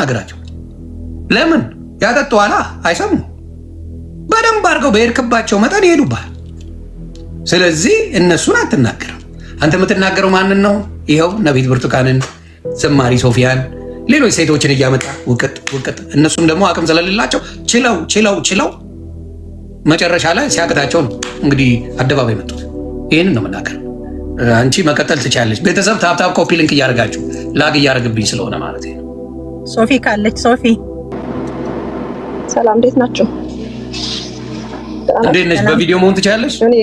አትናገራቸው። ለምን ያጠጡዋላ? አይሰሙ። በደንብ አድርገው በሄድክባቸው መጠን ይሄዱብሃል። ስለዚህ እነሱን አትናገርም። አንተ የምትናገረው ማንን ነው? ይኸው ነቢት ብርቱካንን፣ ዘማሪ ሶፊያን፣ ሌሎች ሴቶችን እያመጣ ውቅጥ ውቅጥ። እነሱም ደግሞ አቅም ስለሌላቸው ችለው መጨረሻ ላይ ሲያቅታቸው ነው እንግዲህ አደባባይ መጡት። ይህንን ነው መናገር። አንቺ መቀጠል ትችላለች። ቤተሰብ ታፕታፕ ኮፒ ሊንክ እያደረጋችሁ ላግ እያደረግብኝ ስለሆነ ማለት ነው። ሶፊ ካለች ሶፊ ሰላም፣ እንዴት ናቸው? እንዴት ነሽ? በቪዲዮ መሆን ትችላለች? እኔ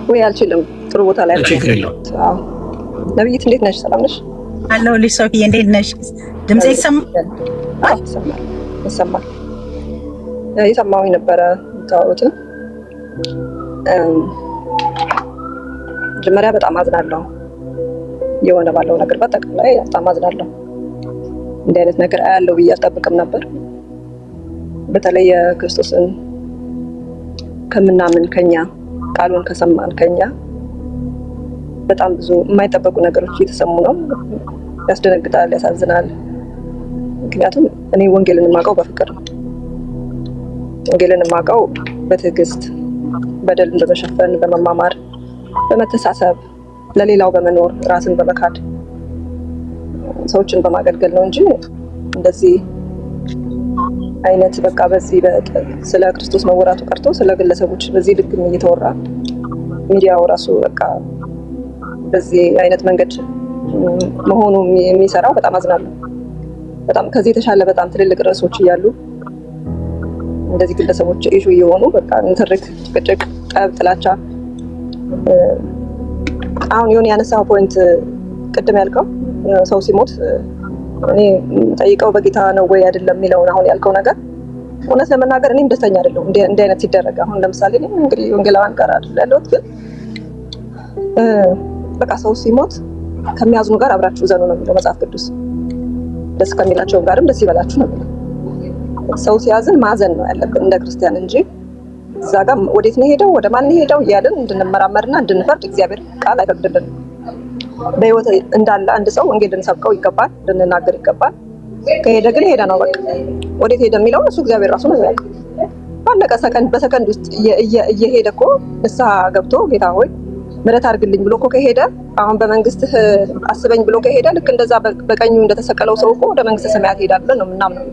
ወይ አልችልም። ጥሩ ቦታ ላይ ችግር የለውም። ነብይት እንዴት ነሽ? ሰላም ነሽ? አለሁልሽ። ሶፊ እንዴት ነሽ? ድምጼ ይሰማል? ይሰማል። የሰማሁኝ ነበረ ታውቁትን። መጀመሪያ በጣም አዝናለሁ። የሆነ ባለው ነገር በጠቅላይ በጣም አዝናለሁ። እንዲህ አይነት ነገር አያለው ብዬ አልጠብቅም ነበር። በተለይ የክርስቶስን ከምናምን ከኛ ቃሉን ከሰማን ከኛ በጣም ብዙ የማይጠበቁ ነገሮች እየተሰሙ ነው። ያስደነግጣል፣ ያሳዝናል። ምክንያቱም እኔ ወንጌልን የማውቀው በፍቅር ነው። ወንጌልን የማውቀው በትዕግስት፣ በደልን በመሸፈን፣ በመማማር፣ በመተሳሰብ፣ ለሌላው በመኖር፣ ራስን በመካድ፣ ሰዎችን በማገልገል ነው እንጂ እንደዚህ አይነት በቃ በዚህ ስለ ክርስቶስ መወራቱ ቀርቶ ስለ ግለሰቦች በዚህ ልክ እየተወራ ሚዲያው ራሱ በቃ በዚህ አይነት መንገድ መሆኑ የሚሰራው በጣም አዝናለሁ። በጣም ከዚህ የተሻለ በጣም ትልልቅ ርዕሶች እያሉ እንደዚህ ግለሰቦች ኢሹ እየሆኑ በቃ ንትርክ፣ ጭቅጭቅ፣ ጠብ፣ ጥላቻ። አሁን የሆነ ያነሳው ፖይንት ቅድም ያልከው ሰው ሲሞት እኔ ጠይቀው በጌታ ነው ወይ አይደለም የሚለውን አሁን ያልከው ነገር እውነት ለመናገር እኔም ደስተኛ አይደለሁም እንዲህ አይነት ሲደረግ። አሁን ለምሳሌ እኔም እንግዲህ ወንጌላውያን ጋር አይደል ያለሁት፣ ግን በቃ ሰው ሲሞት ከሚያዝኑ ጋር አብራችሁ ዘኑ ነው የሚለው መጽሐፍ ቅዱስ። ደስ ከሚላቸው ጋርም ደስ ይበላችሁ ነው የሚለው። ሰው ሲያዝን ማዘን ነው ያለብን እንደ ክርስቲያን እንጂ እዛ ጋር ወዴት ነው ሄደው ወደ ማን ሄደው እያልን እንድንመራመርና እንድንፈርድ እግዚአብሔር ቃል አይፈቅድልንም። በህይወት እንዳለ አንድ ሰው ወንጌል ልንሰብከው ይገባል፣ ልንናገር ይገባል። ከሄደ ግን ሄደ ነው በቃ። ወዴት ሄደ የሚለው እሱ እግዚአብሔር ራሱ ነው የሚያውቀው። ባለቀ በሰከንድ ውስጥ እየሄደ እኮ ንስሐ ገብቶ ጌታ ሆይ ምሕረት አድርግልኝ ብሎ እኮ ከሄደ፣ አሁን በመንግስትህ አስበኝ ብሎ ከሄደ ልክ እንደዛ በቀኙ እንደተሰቀለው ሰው እኮ ወደ መንግስተ ሰማያት ይሄዳል ብለን ነው የምናምነው።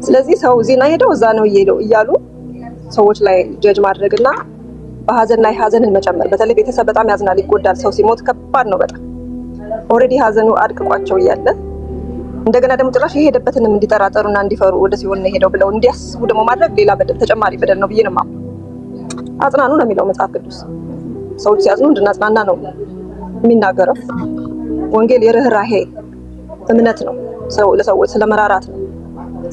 ስለዚህ ሰው ዜና ሄደው እዛ ነው እየሄደው እያሉ ሰዎች ላይ ጀጅ ማድረግና በሀዘን ላይ ሀዘንን መጨመር። በተለይ ቤተሰብ በጣም ያዝናል፣ ይጎዳል። ሰው ሲሞት ከባድ ነው በጣም። ኦልሬዲ ሀዘኑ አድቅቋቸው እያለ እንደገና ደግሞ ጭራሽ የሄደበትንም እንዲጠራጠሩና እንዲፈሩ ወደ ሲሆን ነው ሄደው ብለው እንዲያስቡ ደግሞ ማድረግ ሌላ በደል፣ ተጨማሪ በደል ነው ብዬ ነው የማምነው። አጽናኑ ነው የሚለው መጽሐፍ ቅዱስ። ሰዎች ሲያዝኑ እንድናጽናና ነው የሚናገረው። ወንጌል የርህራሄ እምነት ነው። ለሰዎች ስለመራራት ነው፣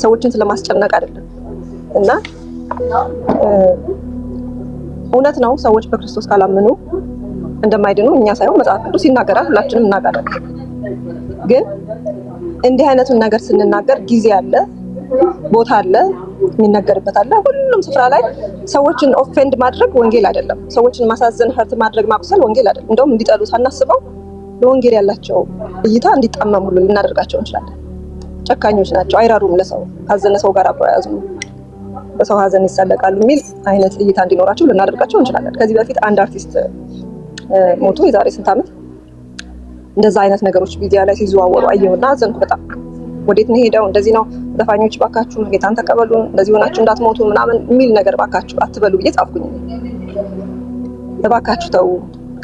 ሰዎችን ስለማስጨነቅ አይደለም። እና እውነት ነው ሰዎች በክርስቶስ ካላመኑ እንደማይድኑ እኛ ሳይሆን መጽሐፍ ቅዱስ ይናገራል፣ ሁላችንም እናውቃለን። ግን እንዲህ አይነቱን ነገር ስንናገር ጊዜ አለ፣ ቦታ አለ፣ የሚነገርበት አለ። ሁሉም ስፍራ ላይ ሰዎችን ኦፌንድ ማድረግ ወንጌል አይደለም። ሰዎችን ማሳዘን፣ ሀርት ማድረግ፣ ማቁሰል ወንጌል አይደለም። እንደውም እንዲጠሉ ሳናስበው ለወንጌል ያላቸው እይታ እንዲጣመም ሁሉ ልናደርጋቸው እንችላለን። ጨካኞች ናቸው፣ አይራሩም። ለሰው ካዘነ ሰው ጋር አብረው ያዝኑ፣ በሰው ሀዘን ይሳለቃሉ የሚል አይነት እይታ እንዲኖራቸው ልናደርጋቸው እንችላለን። ከዚህ በፊት አንድ አርቲስት ሞቶ የዛሬ ስንት ዓመት እንደዛ አይነት ነገሮች ሚዲያ ላይ ሲዘዋወሩ አየሁና አዘንኩ በጣም። ወዴት ነው ሄደው? እንደዚህ ነው ዘፋኞች፣ ባካችሁ ጌታን ተቀበሉ፣ እንደዚህ ሆናችሁ እንዳትሞቱ ምናምን የሚል ነገር ባካችሁ አትበሉ ብዬ ጻፍኩኝ። ባካችሁ ተው፣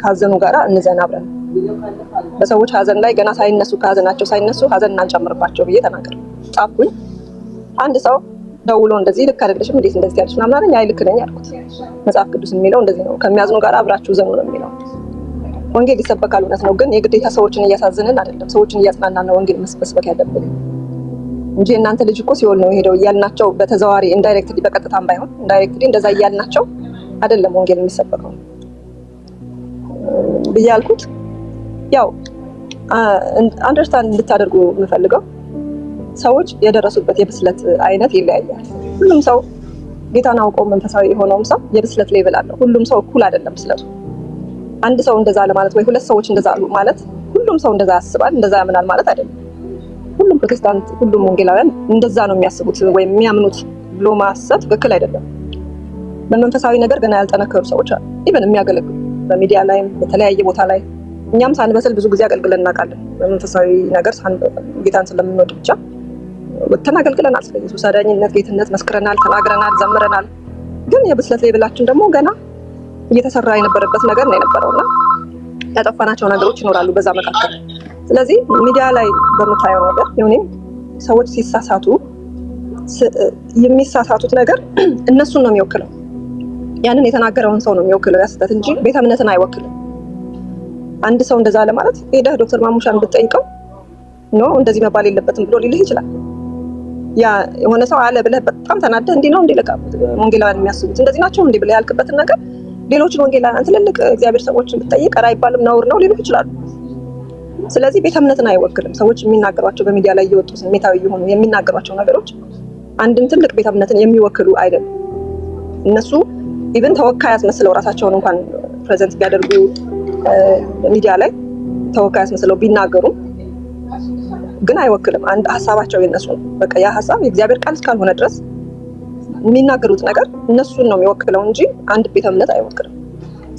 ካዘኑ ጋራ እንዘን አብረን። በሰዎች ሀዘን ላይ ገና ሳይነሱ ከሀዘናቸው ሳይነሱ ሀዘን እናንጨምርባቸው ብዬ ተናገር ጻፍኩኝ። አንድ ሰው ደውሎ እንደዚህ ልክ አይደለሽም፣ እንዴት እንደዚህ ያለሽ ምናምን አለኝ። አይ ልክ ነኝ አልኩት። መጽሐፍ ቅዱስ የሚለው እንደዚህ ነው፣ ከሚያዝኑ ጋር አብራችሁ ዘኑ ነው የሚለው። ወንጌል ይሰበካል፣ እውነት ነው። ግን የግዴታ ሰዎችን እያሳዝንን አይደለም፣ ሰዎችን እያጽናናን ነው ወንጌል መስበክ ያለብን እንጂ እናንተ ልጅ እኮ ሲኦል ነው ሄደው እያልናቸው በተዘዋዋሪ ኢንዳይሬክትሊ፣ በቀጥታም ባይሆን ኢንዳይሬክትሊ እንደዛ እያልናቸው አይደለም ወንጌል የሚሰበከው ብዬ አልኩት። ያው አንደርስታንድ እንድታደርጉ የምፈልገው ሰዎች የደረሱበት የብስለት አይነት ይለያያል። ሁሉም ሰው ጌታን አውቆ መንፈሳዊ የሆነውም ሰው የብስለት ሌቭል አለው። ሁሉም ሰው እኩል አይደለም ብስለቱ። አንድ ሰው እንደዛ ለማለት ወይ ሁለት ሰዎች እንደዛ አሉ ማለት ሁሉም ሰው እንደዛ ያስባል እንደዛ ያምናል ማለት አይደለም። ሁሉም ፕሮቴስታንት፣ ሁሉም ወንጌላውያን እንደዛ ነው የሚያስቡት ወይም የሚያምኑት ብሎ ማሰብ ትክክል አይደለም። በመንፈሳዊ ነገር ገና ያልጠነከሩ ሰዎች አሉ፣ ኢቨን የሚያገለግሉ በሚዲያ ላይም በተለያየ ቦታ ላይ። እኛም ሳንበስል ብዙ ጊዜ አገልግለን እናውቃለን። በመንፈሳዊ ነገር ጌታን ስለምንወድ ብቻ ወጥተን አገልግለናል። ስለ ኢየሱስ አዳኝነት፣ ጌትነት መስክረናል፣ ተናግረናል፣ ዘምረናል። ግን የብስለት ሌብላችን ደግሞ ገና እየተሰራ የነበረበት ነገር ነው የነበረውና ያጠፋናቸው ነገሮች ይኖራሉ በዛ መካከል። ስለዚህ ሚዲያ ላይ በምታየው ነገር የሆነም ሰዎች ሲሳሳቱ የሚሳሳቱት ነገር እነሱን ነው የሚወክለው። ያንን የተናገረውን ሰው ነው የሚወክለው ያስተት እንጂ ቤተ እምነትን አይወክልም። አንድ ሰው እንደዛ ለማለት ሄደህ ዶክተር ማሙሻን ብትጠይቀው ኖ እንደዚህ መባል የለበትም ብሎ ሊልህ ይችላል። ያ የሆነ ሰው አለ ብለህ በጣም ተናደህ እንዲህ ነው እንዲህ ለካ ወንጌላውያን የሚያስቡት እንደዚህ ናቸው እንዲህ ብለህ ያልክበትን ነገር ሌሎችን ወንጌላውያን ትልልቅ እግዚአብሔር ሰዎችን ብትጠይቅ ኧረ አይባልም ነውር ነው ሊሉህ ይችላሉ። ስለዚህ ቤተ እምነትን አይወክልም። ሰዎች የሚናገሯቸው በሚዲያ ላይ እየወጡ ስሜታዊ የሆኑ የሚናገሯቸው ነገሮች አንድን ትልቅ ቤተ እምነትን የሚወክሉ አይደለም። እነሱ ኢቭን ተወካይ አስመስለው ራሳቸውን እንኳን ፕሬዘንት ቢያደርጉ ሚዲያ ላይ ተወካይ አስመስለው ቢናገሩ ግን አይወክልም። አንድ ሀሳባቸው የነሱ ነው። በቃ ያ ሀሳብ የእግዚአብሔር ቃል እስካልሆነ ድረስ የሚናገሩት ነገር እነሱን ነው የሚወክለው እንጂ አንድ ቤተ እምነት አይወክልም።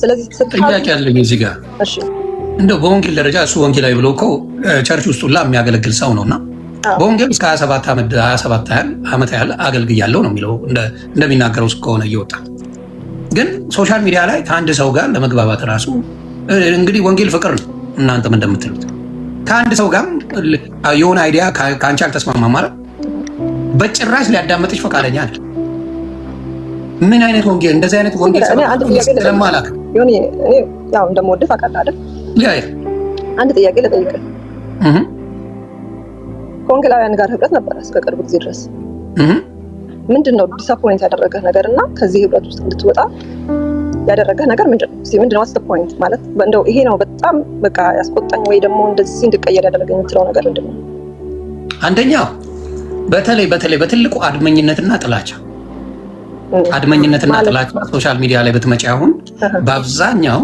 ስለዚህ ጥያቄ ያለኝ እዚህ ጋር እሺ፣ እንደው በወንጌል ደረጃ እሱ ወንጌላዊ ብሎ እኮ ቸርች ውስጥ ሁላ የሚያገለግል ሰው ነውና በወንጌል እስከ 27 ዓመት ያህል አገልግያለሁ ነው የሚለው እንደሚናገረው ከሆነ እየወጣ ግን ሶሻል ሚዲያ ላይ ከአንድ ሰው ጋር ለመግባባት ራሱ እንግዲህ ወንጌል ፍቅር ነው እናንተም እንደምትሉት ከአንድ ሰው ጋር የሆነ አይዲያ ከአንቺ አልተስማማ ማለት በጭራሽ ሊያዳምጥሽ ፈቃደኛ አይደል። ምን አይነት ወንጌል እንደዚህ አይነት ወንጌል ስለማላክ እኔ ያው እንደምወድህ አውቃለሁ አይደል? አንድ ጥያቄ ልጠይቅህ። ከወንጌላውያን ጋር ህብረት ነበረ እስከ ቅርብ ጊዜ ድረስ። ምንድነው ዲስአፖይንት ያደረገህ ነገር እና ከዚህ ህብረት ውስጥ እንድትወጣ ያደረገህ ነገር ምንድነው? ምንድነው ዋትስ ዘ ፖይንት ማለት እንደው ይሄ ነው በጣም በቃ ያስቆጣኝ ወይ ደግሞ እንደዚህ እንድቀየር ያደረገኝ የምትለው ነገር ምንድነው? አንደኛው በተለይ በትልቁ አድመኝነትና ጥላቻ ሶሻል ሚዲያ ላይ በተመጪ አሁን በአብዛኛው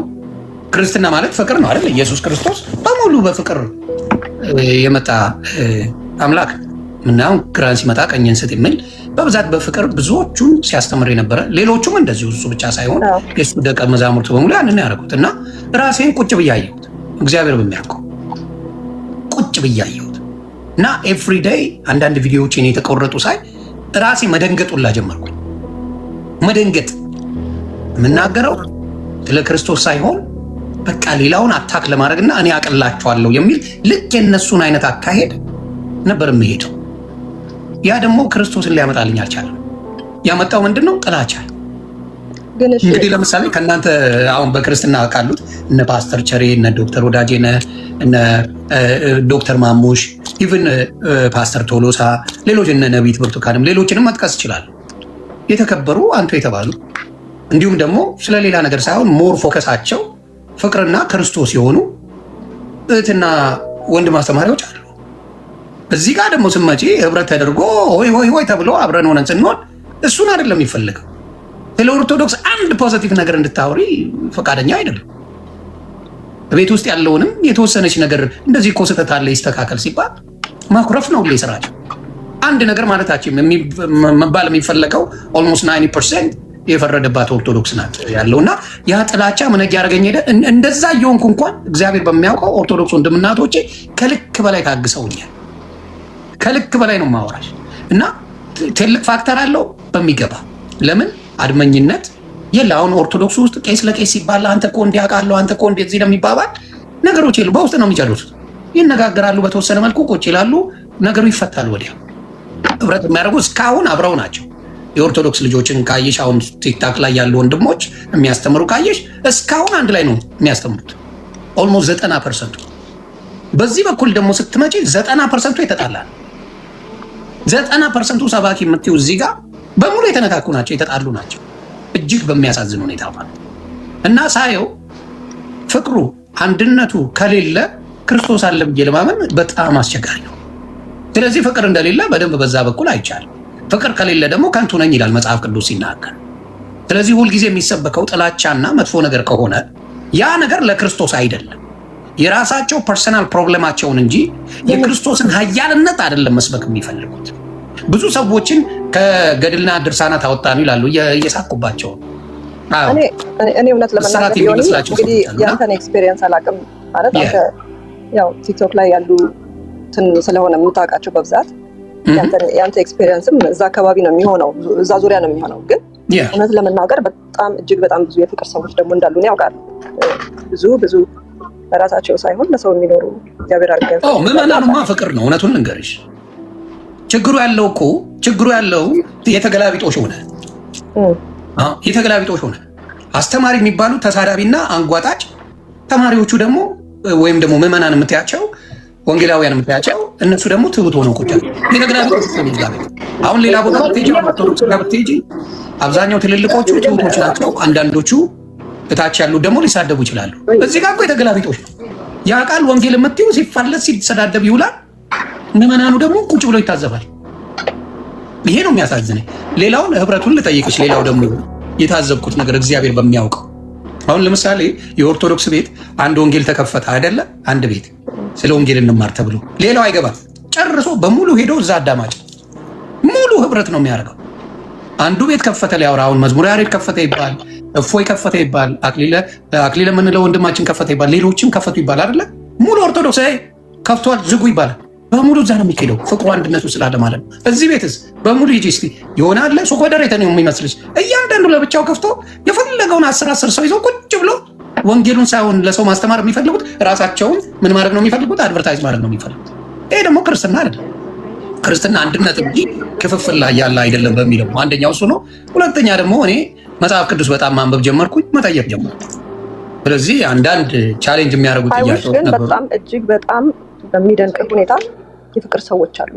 ክርስትና ማለት ፍቅር ነው አይደል? ኢየሱስ ክርስቶስ በሙሉ በፍቅር የመጣ አምላክ ምናምን ግራን ሲመጣ ቀኝን ስጥ የሚል በብዛት በፍቅር ብዙዎቹን ሲያስተምር የነበረ ሌሎቹም እንደዚሁ እሱ ብቻ ሳይሆን የሱ ደቀ መዛሙርቱ በሙሉ ያንን ያደረጉት እና ራሴን ቁጭ ብያየሁት እግዚአብሔር በሚያውቀው ቁጭ ብያየሁት እና ኤቭሪዴይ አንዳንድ ቪዲዮዎችን የተቆረጡ ሳይ ራሴ መደንገጡላ ጀመርኩ። መደንገጥ የምናገረው ስለ ክርስቶስ ሳይሆን በቃ ሌላውን አታክ ለማድረግና እኔ አቅላቸዋለሁ የሚል ልክ የነሱን አይነት አካሄድ ነበር የምሄደው። ያ ደግሞ ክርስቶስን ሊያመጣልኝ አልቻለም። ያመጣው ምንድነው? ጥላቻ። እንግዲህ ለምሳሌ ከእናንተ አሁን በክርስትና ካሉት እነ ፓስተር ቸሬ፣ እነ ዶክተር ወዳጄ፣ እነ ዶክተር ማሙሽ፣ ኢቭን ፓስተር ቶሎሳ፣ ሌሎች እነ ነቢት ብርቱካንም ሌሎችንም መጥቀስ ይችላሉ። የተከበሩ አንቱ የተባሉ እንዲሁም ደግሞ ስለሌላ ነገር ሳይሆን ሞር ፎከሳቸው ፍቅርና ክርስቶስ የሆኑ እህትና ወንድም አስተማሪዎች አሉ። እዚህ ጋር ደግሞ ስመጪ ህብረት ተደርጎ ሆይ ተብሎ አብረን ሆነን ስንሆን እሱን አይደለም የሚፈልገው። ስለ ኦርቶዶክስ አንድ ፖዚቲቭ ነገር እንድታወሪ ፈቃደኛ አይደለም። ቤት ውስጥ ያለውንም የተወሰነች ነገር እንደዚህ እኮ ስህተት አለ ይስተካከል ሲባል ማኩረፍ ነው ሁሌ ስራቸው። አንድ ነገር ማለታችን መባል የሚፈለገው ኦልሞስት 90% የፈረደባት ኦርቶዶክስ ናት ያለውና ያ ጥላቻ መነግ ያደረገኝ ሄደ። እንደዛ እየሆንኩ እንኳን እግዚአብሔር በሚያውቀው ኦርቶዶክስ ወንድምናቶቼ ከልክ በላይ ታግሰውኛል። ከልክ በላይ ነው ማወራሽ እና ትልቅ ፋክተር አለው በሚገባ ለምን አድመኝነት የለ። አሁን ኦርቶዶክስ ውስጥ ቄስ ለቄስ ሲባል አንተ እኮ እንዲያውቃለሁ አንተ እኮ እንደዚህ ነው የሚባባል ነገሮች የሉ። በውስጥ ነው የሚጨርሱት። ይነጋገራሉ፣ በተወሰነ መልኩ ቁጭ ይላሉ፣ ነገሩ ይፈታል። ወዲያ ህብረት የሚያደርጉ እስካሁን አብረው ናቸው። የኦርቶዶክስ ልጆችን ካየሽ አሁን ቲክታክ ላይ ያሉ ወንድሞች የሚያስተምሩ ካየሽ እስካሁን አንድ ላይ ነው የሚያስተምሩት ኦልሞስት 90%። በዚህ በኩል ደግሞ ስትመጪ 90% የተጣላ ነው። 90% ሰባኪ የምትይው እዚህ ጋር በሙሉ የተነካኩ ናቸው፣ የተጣሉ ናቸው። እጅግ በሚያሳዝን ሁኔታ ማለት እና ሳየው ፍቅሩ አንድነቱ ከሌለ ክርስቶስ አለ ብዬ ለማመን በጣም አስቸጋሪ ነው። ስለዚህ ፍቅር እንደሌለ በደንብ በዛ በኩል አይቻልም። ፍቅር ከሌለ ደግሞ ከንቱ ነኝ ይላል መጽሐፍ ቅዱስ ሲናገር። ስለዚህ ሁልጊዜ የሚሰበከው ጥላቻና መጥፎ ነገር ከሆነ ያ ነገር ለክርስቶስ አይደለም። የራሳቸው ፐርሰናል ፕሮብሌማቸውን እንጂ የክርስቶስን ኃያልነት አይደለም መስበክ የሚፈልጉት። ብዙ ሰዎችን ከገድልና ድርሳናት አወጣኑ ይላሉ እየሳቁባቸው። እኔ እውነት ለመናገር ቢሆን እንግዲህ ያንተን ኤክስፔሪየንስ አላውቅም ማለት አንተ ያው ቲክቶክ ላይ ያሉ ስለሆነ የምታውቃቸው በብዛት ያንተ ኤክስፔሪየንስም እዛ አካባቢ ነው የሚሆነው፣ እዛ ዙሪያ ነው የሚሆነው። ግን እውነት ለመናገር በጣም እጅግ በጣም ብዙ የፍቅር ሰዎች ደግሞ እንዳሉ ነው ያውቃሉ። ብዙ ለራሳቸው ሳይሆን ለሰው የሚኖሩ እግዚአብሔር አድርገው ምዕመናኑማ ፍቅር ነው። እውነቱን ልንገርሽ ችግሩ ያለው የተገላቢጦሽ ሆነ። የተገላቢጦሽ ሆነ። አስተማሪ የሚባሉ ተሳዳቢና አንጓጣጭ፣ ተማሪዎቹ ደግሞ ወይም ደግሞ ምዕመናን የምታያቸው ወንጌላውያን የምታያቸው እነሱ ደግሞ ትሁት ሆነው ቁጭ የተገላቢጦሽ ነው። አሁን ሌላ ቦታ ብትሄጂ አብዛኛው ትልልቆቹ ትሁቶች ናቸው። አንዳንዶቹ እታች ያሉት ደግሞ ሊሳደቡ ይችላሉ። እዚህ ጋር እኮ የተገላቢጦሽ ነው። ያ ቃል ወንጌል የምትይው ሲፋለስ ሲሰዳደብ ይውላል። ምዕመናኑ ደግሞ ቁጭ ብሎ ይታዘባል። ይሄ ነው የሚያሳዝነኝ። ሌላውን ህብረቱን ልጠይቅሽ። ሌላው ደግሞ የታዘብኩት ነገር እግዚአብሔር በሚያውቀው አሁን ለምሳሌ የኦርቶዶክስ ቤት አንድ ወንጌል ተከፈተ አይደለ? አንድ ቤት ስለ ወንጌል እንማር ተብሎ ሌላው አይገባም። ጨርሶ በሙሉ ሄዶ እዛ አዳማጭ ሙሉ ህብረት ነው የሚያደርገው። አንዱ ቤት ከፈተ ሊያወራ፣ አሁን መዝሙረ ያሬድ ከፈተ ይባል፣ እፎይ ከፈተ ይባል፣ አክሊለ የምንለው ወንድማችን ከፈተ ይባል፣ ሌሎችም ከፈቱ ይባል አይደለ? ሙሉ ኦርቶዶክስ ከፍቷል ዝጉ ይባላል። በሙሉ እዛ ነው የሚሄደው፣ ፍቅሩ አንድነቱ ስላለ ማለት ነው። እዚህ ቤትስ በሙሉ ሂጂ እስቲ ይሆናል ሱቅ ወደሬተ ነው የሚመስልሽ። እያንዳንዱ ለብቻው ከፍቶ የፈለገውን 10 ሰው ይዘው ቁጭ ብሎ ወንጌሉን ሳይሆን ለሰው ማስተማር የሚፈልጉት ራሳቸውን ምን ማድረግ ነው የሚፈልጉት? አድቨርታይዝ ማድረግ ነው የሚፈልጉት። ይሄ ደግሞ ክርስትና አይደለም። ክርስትና አንድነት እንጂ ክፍፍል ላይ ያለ አይደለም በሚለው አንደኛው እሱ ነው። ሁለተኛ ደግሞ እኔ መጽሐፍ ቅዱስ በጣም ማንበብ ጀመርኩኝ፣ መጠየቅ ጀመርኩ። ስለዚህ አንዳንድ ቻሌንጅ የሚያደርጉት ጥያቄዎች ነበሩ። በጣም እጅግ በጣም በሚደንቅ ሁኔታ የፍቅር ሰዎች አሉ።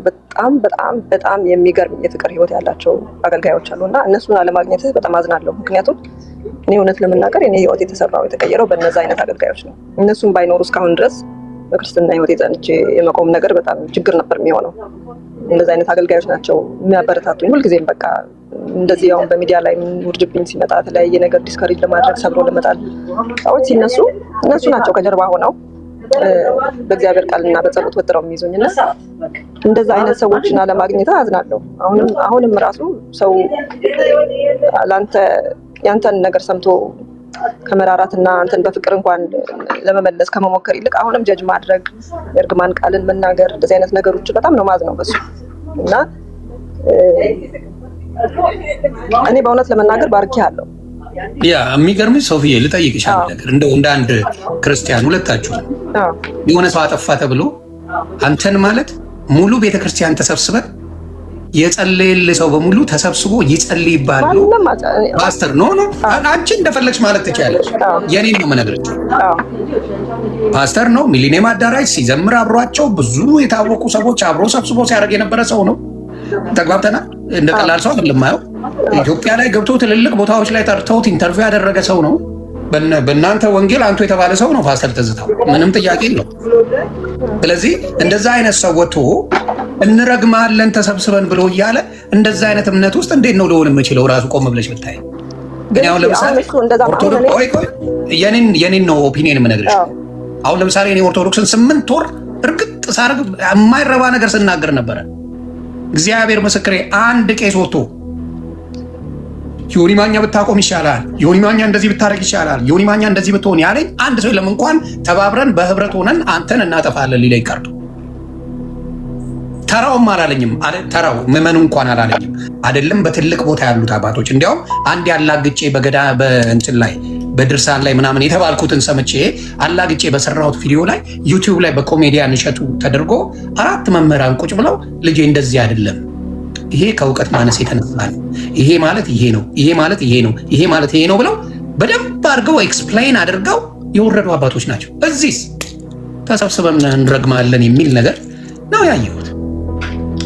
በጣም የሚገርም የፍቅር ህይወት ያላቸው አገልጋዮች አሉ እና እነሱን አለማግኘት በጣም አዝናለሁ። ምክንያቱም እኔ እውነት ለመናገር እኔ ህይወት የተሰራው የተቀየረው በእነዛ አይነት አገልጋዮች ነው። እነሱም ባይኖሩ እስካሁን ድረስ በክርስትና ህይወት የጸንቼ የመቆም ነገር በጣም ችግር ነበር የሚሆነው። እንደዚህ አይነት አገልጋዮች ናቸው የሚያበረታቱኝ ሁልጊዜም። በቃ እንደዚህ አሁን በሚዲያ ላይ ውርጅብኝ ሲመጣ የተለያየ ነገር ዲስከሬጅ ለማድረግ ሰብሮ ለመጣል ሰዎች ሲነሱ እነሱ ናቸው ከጀርባ ሆነው በእግዚአብሔር ቃልና በጸሎት ወጥረው የሚይዙኝና እንደዛ አይነት ሰዎችን አለማግኘት አዝናለሁ። አሁንም ራሱ ሰው ላንተ ያንተን ነገር ሰምቶ ከመራራትና አንተን በፍቅር እንኳን ለመመለስ ከመሞከር ይልቅ አሁንም ጀጅ ማድረግ፣ የእርግማን ቃልን መናገር፣ እንደዚህ አይነት ነገሮች በጣም ነው ማዝነው በሱ እና እኔ በእውነት ለመናገር ባርኬሃለሁ። ያ የሚገርምሽ ሶፊዬ ልጠይቅሽ አንድ ነገር እንደው እንደ አንድ ክርስቲያን ሁለታችሁ የሆነ ሰው አጠፋ ተብሎ አንተን ማለት ሙሉ ቤተክርስቲያን ተሰብስበን የጸለየልህ ሰው በሙሉ ተሰብስቦ ይጸልይባሉ። ፓስተር ኖ አንቺ እንደፈለግሽ ማለት ትችያለሽ። የኔን ነው የምነግርሽ። ፓስተር ነው ሚሊኒየም አዳራሽ ሲዘምር አብሯቸው ብዙ የታወቁ ሰዎች አብሮ ሰብስቦ ሲያደርግ የነበረ ሰው ነው። ተግባብተናል። እንደ ቀላል ሰው አይደለም ማየው። ኢትዮጵያ ላይ ገብቶ ትልልቅ ቦታዎች ላይ ጠርተውት ኢንተርቪው ያደረገ ሰው ነው። በእናንተ ወንጌል አንቱ የተባለ ሰው ነው ፓስተር ትዝታው፣ ምንም ጥያቄ የለው። ስለዚህ እንደዛ አይነት ሰው ወጥቶ እንረግማለን ተሰብስበን ብሎ እያለ እንደዛ አይነት እምነት ውስጥ እንዴት ነው ልሆን የምችለው? ራሱ ቆም ብለሽ ብታይ። ግን አሁን ለምሳሌ የኔን ነው ኦፒኒየን የምነግርሽ። አሁን ለምሳሌ እኔ ኦርቶዶክስን 8 ወር እርግጥ ሳርግ የማይረባ ነገር ስናገር ነበረ። እግዚአብሔር ምስክሬ አንድ ቄስ ወጥቶ ዮኒ ማኛ ብታቆም ይሻላል፣ ዮኒ ማኛ እንደዚህ ብታረግ ይሻላል፣ ዮኒ ማኛ እንደዚህ ብትሆን ያለኝ አንድ ሰው የለም። እንኳን ተባብረን በህብረት ሆነን አንተን እናጠፋለን ሊለኝ ቀርቶ ተራውም አላለኝም። ተራው ምዕመኑ እንኳን አላለኝም። አይደለም በትልቅ ቦታ ያሉት አባቶች። እንዲያውም አንድ ያላግጬ በገዳ በእንትን ላይ በድርሳን ላይ ምናምን የተባልኩትን ሰምቼ አላግጬ በሰራሁት ቪዲዮ ላይ ዩቲዩብ ላይ በኮሜዲያን እሸቱ ተደርጎ 4 መምህራን ቁጭ ብለው ልጄ እንደዚህ አይደለም፣ ይሄ ከእውቀት ማነስ የተነሳ ነው፣ ይሄ ማለት ይሄ ነው፣ ይሄ ማለት ይሄ ነው፣ ይሄ ማለት ይሄ ነው ብለው በደንብ አድርገው ኤክስፕሌን አድርገው የወረዱ አባቶች ናቸው። እዚህስ ተሰብስበን እንረግማለን የሚል ነገር ነው ያየሁት።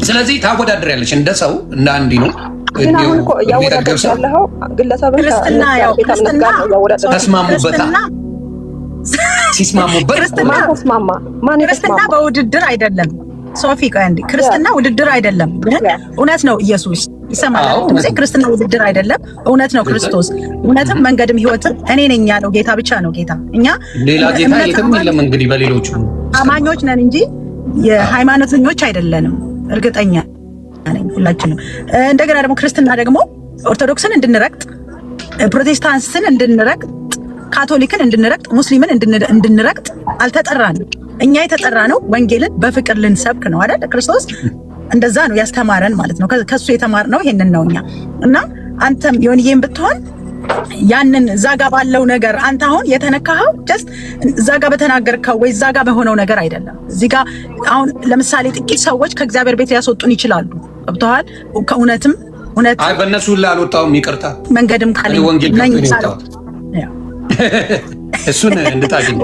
ስለዚህ ታወዳድሪያለሽ እንደ ሰው እንደ አንዲ ነው። ግን አሁን እኮ እያወዳደርሽ ያለኸው ግለሰብን ተስማሙበታ ሲስማሙበት ክርስትና በውድድር አይደለም። ሶፊ ቆይ አንዴ፣ ክርስትና ውድድር አይደለም። እውነት ነው ኢየሱስ ይሰማል። ድምጼ ክርስትና ውድድር አይደለም፣ እውነት ነው። ክርስቶስ እውነትም መንገድም ህይወትም እኔ ነኝ ያለው ጌታ ብቻ ነው ጌታ። እኛ ሌላ ጌታ የትም የለም። እንግዲህ በሌሎቹ አማኞች ነን እንጂ የሃይማኖተኞች አይደለንም። እርግጠኛ ነኝ ሁላችንም። እንደገና ደግሞ ክርስትና ደግሞ ኦርቶዶክስን እንድንረግጥ፣ ፕሮቴስታንትን እንድንረግጥ፣ ካቶሊክን እንድንረግጥ፣ ሙስሊምን እንድንረግጥ አልተጠራንም። እኛ የተጠራ ነው ወንጌልን በፍቅር ልንሰብክ ነው አይደል? ክርስቶስ እንደዛ ነው ያስተማረን ማለት ነው። ከሱ የተማርነው ይሄንን ነው እኛ እና አንተም የሆንዬም ብትሆን ያንን ዛጋ ባለው ነገር አንተ አሁን የተነካኸው ጀስት ዛጋ በተናገርከው ወይ ዛጋ በሆነው ነገር አይደለም። እዚህ ጋር አሁን ለምሳሌ ጥቂት ሰዎች ከእግዚአብሔር ቤት ሊያስወጡን ይችላሉ። ገብቶሃል? ከእውነትም እውነት አይ በእነሱ ሁላ አልወጣሁም፣ ይቅርታ መንገድም ካለኝ እሱን እንድታገኝ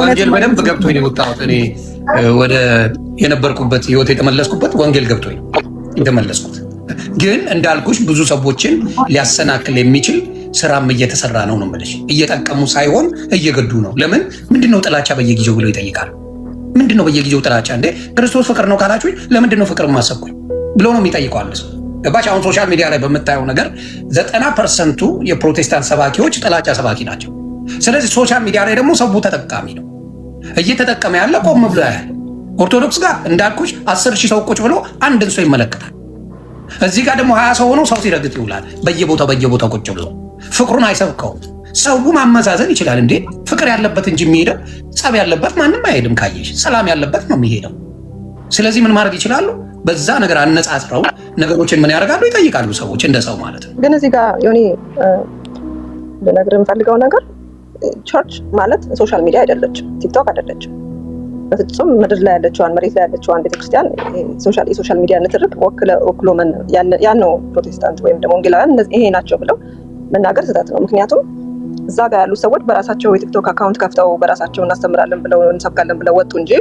ወንጌል በደንብ ገብቶኝ ነው የወጣሁት። እኔ ወደ የነበርኩበት ህይወት የተመለስኩበት ወንጌል ገብቶኝ የተመለስኩት። ግን እንዳልኩሽ ብዙ ሰዎችን ሊያሰናክል የሚችል ስራም እየተሰራ ነው ነው የምልሽ። እየጠቀሙ ሳይሆን እየገዱ ነው። ለምን ምንድነው ጥላቻ በየጊዜው ብለው ይጠይቃሉ። ምንድነው በየጊዜው ጥላቻ? እንዴ ክርስቶስ ፍቅር ነው ካላችሁኝ ለምንድነው ፍቅር ማሰብኩኝ ብሎ ነው የሚጠይቀው አለ ሰው። ገባሽ? አሁን ሶሻል ሚዲያ ላይ በምታየው ነገር 90% የፕሮቴስታንት ሰባኪዎች ጥላቻ ሰባኪ ናቸው። ስለዚህ ሶሻል ሚዲያ ላይ ደግሞ ሰው ተጠቃሚ ነው። እየተጠቀመ ያለ ቆም ብሎ ያያል። ኦርቶዶክስ ጋር እንዳልኩሽ 10,000 ሰው ቁጭ ብሎ አንድን ሰው ይመለከታል። እዚህ ጋር ደግሞ 20 ሰው ሆኖ ሰው ሲረግጥ ይውላል። በየቦታው ቁጭ ብሎ ፍቅሩን አይሰብከውም። ሰው ማመዛዘን ይችላል። እንዴ ፍቅር ያለበት እንጂ የሚሄደው ጸብ ያለበት ማንም አይሄድም። ካየሽ ሰላም ያለበት ነው የሚሄደው። ስለዚህ ምን ማድረግ ይችላሉ? በዛ ነገር አነጻጽረው ነገሮችን ምን ያደርጋሉ? ይጠይቃሉ ሰዎች እንደ ሰው ማለት ነው። ግን እዚህ ጋር ዮኒ ልነግርህ የምፈልገው ነገር ቸርች ማለት ሶሻል ሚዲያ አይደለችም፣ ቲክቶክ አይደለችም። በፍጹም ምድር ላይ ያለችዋን መሬት ላይ ያለችዋን ቤተክርስቲያን የሶሻል ሚዲያ ንትርክ ወክሎ ያን ነው ፕሮቴስታንት ወይም ደግሞ ወንጌላውያን ይሄ ናቸው ብለው መናገር ስህተት ነው። ምክንያቱም እዛ ጋር ያሉ ሰዎች በራሳቸው የቲክቶክ አካውንት ከፍተው በራሳቸው እናስተምራለን ብለው እንሰብካለን ብለው ወጡ እንጂ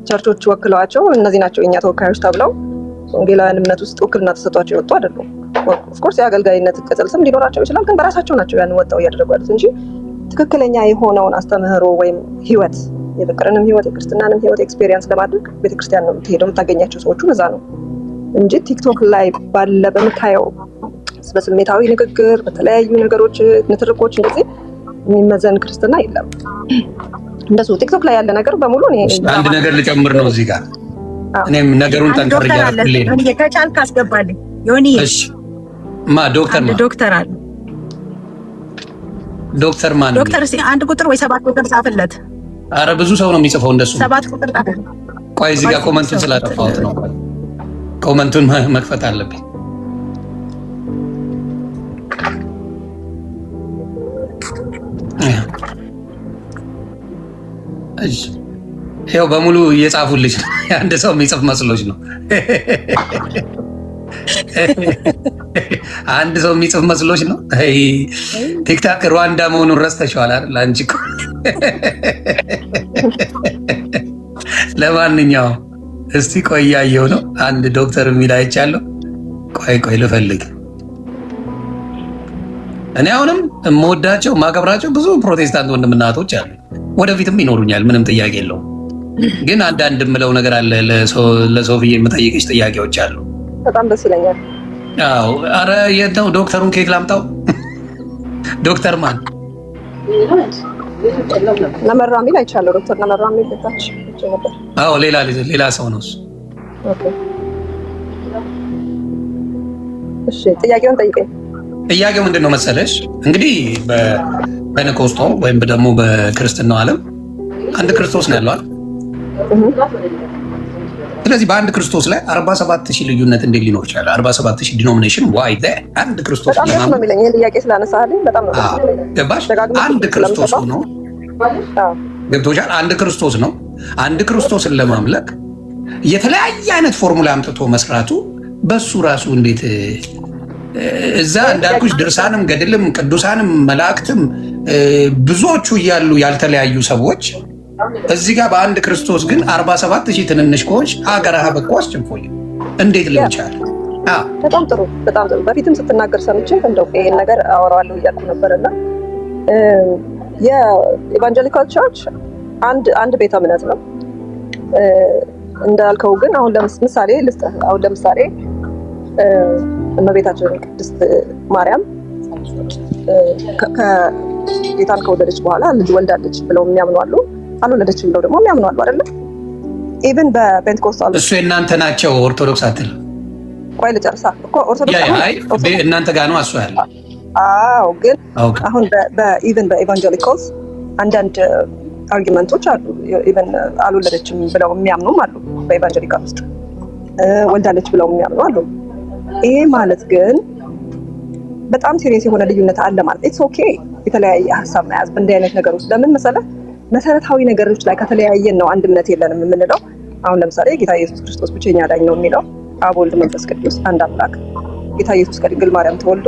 ቸርቾች ወክለዋቸው እነዚህ ናቸው የኛ ተወካዮች ተብለው ወንጌላውያን እምነት ውስጥ ውክልና ተሰጥቷቸው የወጡ አይደሉም። ኦፍኮርስ የአገልጋይነት ቅጽል ስም ሊኖራቸው ይችላል፣ ግን በራሳቸው ናቸው ያን ወጣው እያደረጉ ያሉት እንጂ ትክክለኛ የሆነውን አስተምህሮ ወይም ህይወት የፍቅርንም ህይወት የክርስትናንም ህይወት ኤክስፔሪየንስ ለማድረግ ቤተክርስቲያን ነው የምትሄደው። የምታገኛቸው ሰዎቹ እዛ ነው እንጂ ቲክቶክ ላይ ባለ በምታየው በስሜታዊ ንግግር በተለያዩ ነገሮች ንትርኮች እንደዚህ የሚመዘን ክርስትና የለም። እንደሱ ቲክቶክ ላይ ያለ ነገር በሙሉ አንድ ነገር ልጨምር ነው እዚህ ጋር እኔም ነገሩን ጠንቀር እያደረኩልኝ ነው። ከቻልክ አስገባልኝ ዮኒ። እሺ ዶክተር አለ ዶክተር ማን ዶክተር አንድ ቁጥር ወይ 7 ቁጥር ጻፍለት። አረ ብዙ ሰው ነው የሚጽፈው እንደሱ 7 ቁጥር ጻፍ። ቆይ እዚህ ጋር ኮመንቱን ስላጠፋሁት ነው። ኮመንቱን መክፈት አለብኝ። እሺ ይኸው በሙሉ እየጻፉልሽ ነው። አንድ ሰው የሚጽፍ መስሎች ነው። አንድ ሰው የሚጽፍ መስሎች ነው። ቲክታክ ሩዋንዳ መሆኑን ረስተሽዋል አይደል? አንቺ እኮ ለማንኛውም እስቲ ቆይ እያየሁ ነው። አንድ ዶክተር የሚል አይቻለሁ። ቆይ ልፈልግ። እኔ አሁንም የምወዳቸው የማከብራቸው ብዙ ፕሮቴስታንት ወንድምና እህቶች አሉ፣ ወደፊትም ይኖሩኛል፣ ምንም ጥያቄ የለውም። ግን አንዳንድ የምለው ነገር አለ። ለሶፊዬ የምጠይቅሽ ጥያቄዎች አሉ። በጣም ደስ ይለኛል። አዎ። አረ የት ነው ዶክተሩን? ኬክ ላምጣው? ዶክተር ማን ነመራ ሚል አይቻለሁ። ዶክተር ነመራ ሚል ታች ነበር። አዎ ሌላ ሰው ነው እሱ። ኦኬ እሺ፣ ጥያቄውን ጠይቀኝ። ጥያቄው ምንድን ነው መሰለሽ? እንግዲህ በፔንቴኮስቶ ወይም ደግሞ በክርስትናው ዓለም አንድ ክርስቶስ ነው ያለው አይደል? ስለዚህ በአንድ ክርስቶስ ላይ 47,000 ልዩነት እንዴት ሊኖር ይችላል? 47,000 ዲኖሚኔሽን ዋይ አንድ ክርስቶስ በጣም ነው የሚለኝ። ይሄን ጥያቄ ስላነሳልኝ በጣም ነው ገባሽ? አንድ ክርስቶስ ነው። ገብቶሻል? አንድ ክርስቶስ ነው። አንድ ክርስቶስን ለማምለክ የተለያየ አይነት ፎርሙላ አምጥቶ መስራቱ በሱ ራሱ እንዴት እዛ እንዳልኩሽ ድርሳንም ገድልም ቅዱሳንም መላእክትም ብዙዎቹ እያሉ ያልተለያዩ ሰዎች እዚህ ጋር በአንድ ክርስቶስ ግን 47,000 ትንንሽ ከሆንሽ ሀገር ሀበቋስ ጭንፎይ እንዴት ሊሆን ይችላል? በጣም ጥሩ። በፊትም ስትናገር ሰምቼ እንደው ይሄን ነገር አወራዋለሁ እያልኩ ነበርና የኢቫንጀሊካል ቸርች አንድ ቤተ እምነት ነው እንዳልከው። ግን አሁን ለምሳሌ ልስጥህ። አሁን ለምሳሌ እመቤታችን ቅድስት ማርያም ጌታን ከወለደች በኋላ ልጅ ወልዳለች ብለው የሚያምኑ አሉ። አልወለደችም ብለው ደግሞ የሚያምኑ አሉ አይደለ? ኢቭን በፔንቴኮስታል እሱ የእናንተ ናቸው ኦርቶዶክስ አትል። ቆይ ልጨርሳ እኮ ኦርቶዶክስ እናንተ ጋር ነው እሱ ያለ። አዎ፣ ግን አሁን ኢቭን በኢቫንጀሊካልስ አንዳንድ አርጊመንቶች አሉ። ኢቭን አልወለደችም ብለው የሚያምኑም አሉ። በኢቫንጀሊካል ውስጥ ወልዳለች ብለው የሚያምኑ አሉ። ይሄ ማለት ግን በጣም ሲሪየስ የሆነ ልዩነት አለ ማለት ኢትስ ኦኬ። የተለያየ ሀሳብ መያዝ በእንዲህ አይነት ነገር ውስጥ ለምን መሰለህ? መሰረታዊ ነገሮች ላይ ከተለያየን ነው አንድ እምነት የለንም የምንለው። አሁን ለምሳሌ ጌታ ኢየሱስ ክርስቶስ ብቸኛ ዳኝ ነው የሚለው፣ አብ ወልድ መንፈስ ቅዱስ አንድ አምላክ። ጌታ ኢየሱስ ከድንግል ማርያም ተወልዶ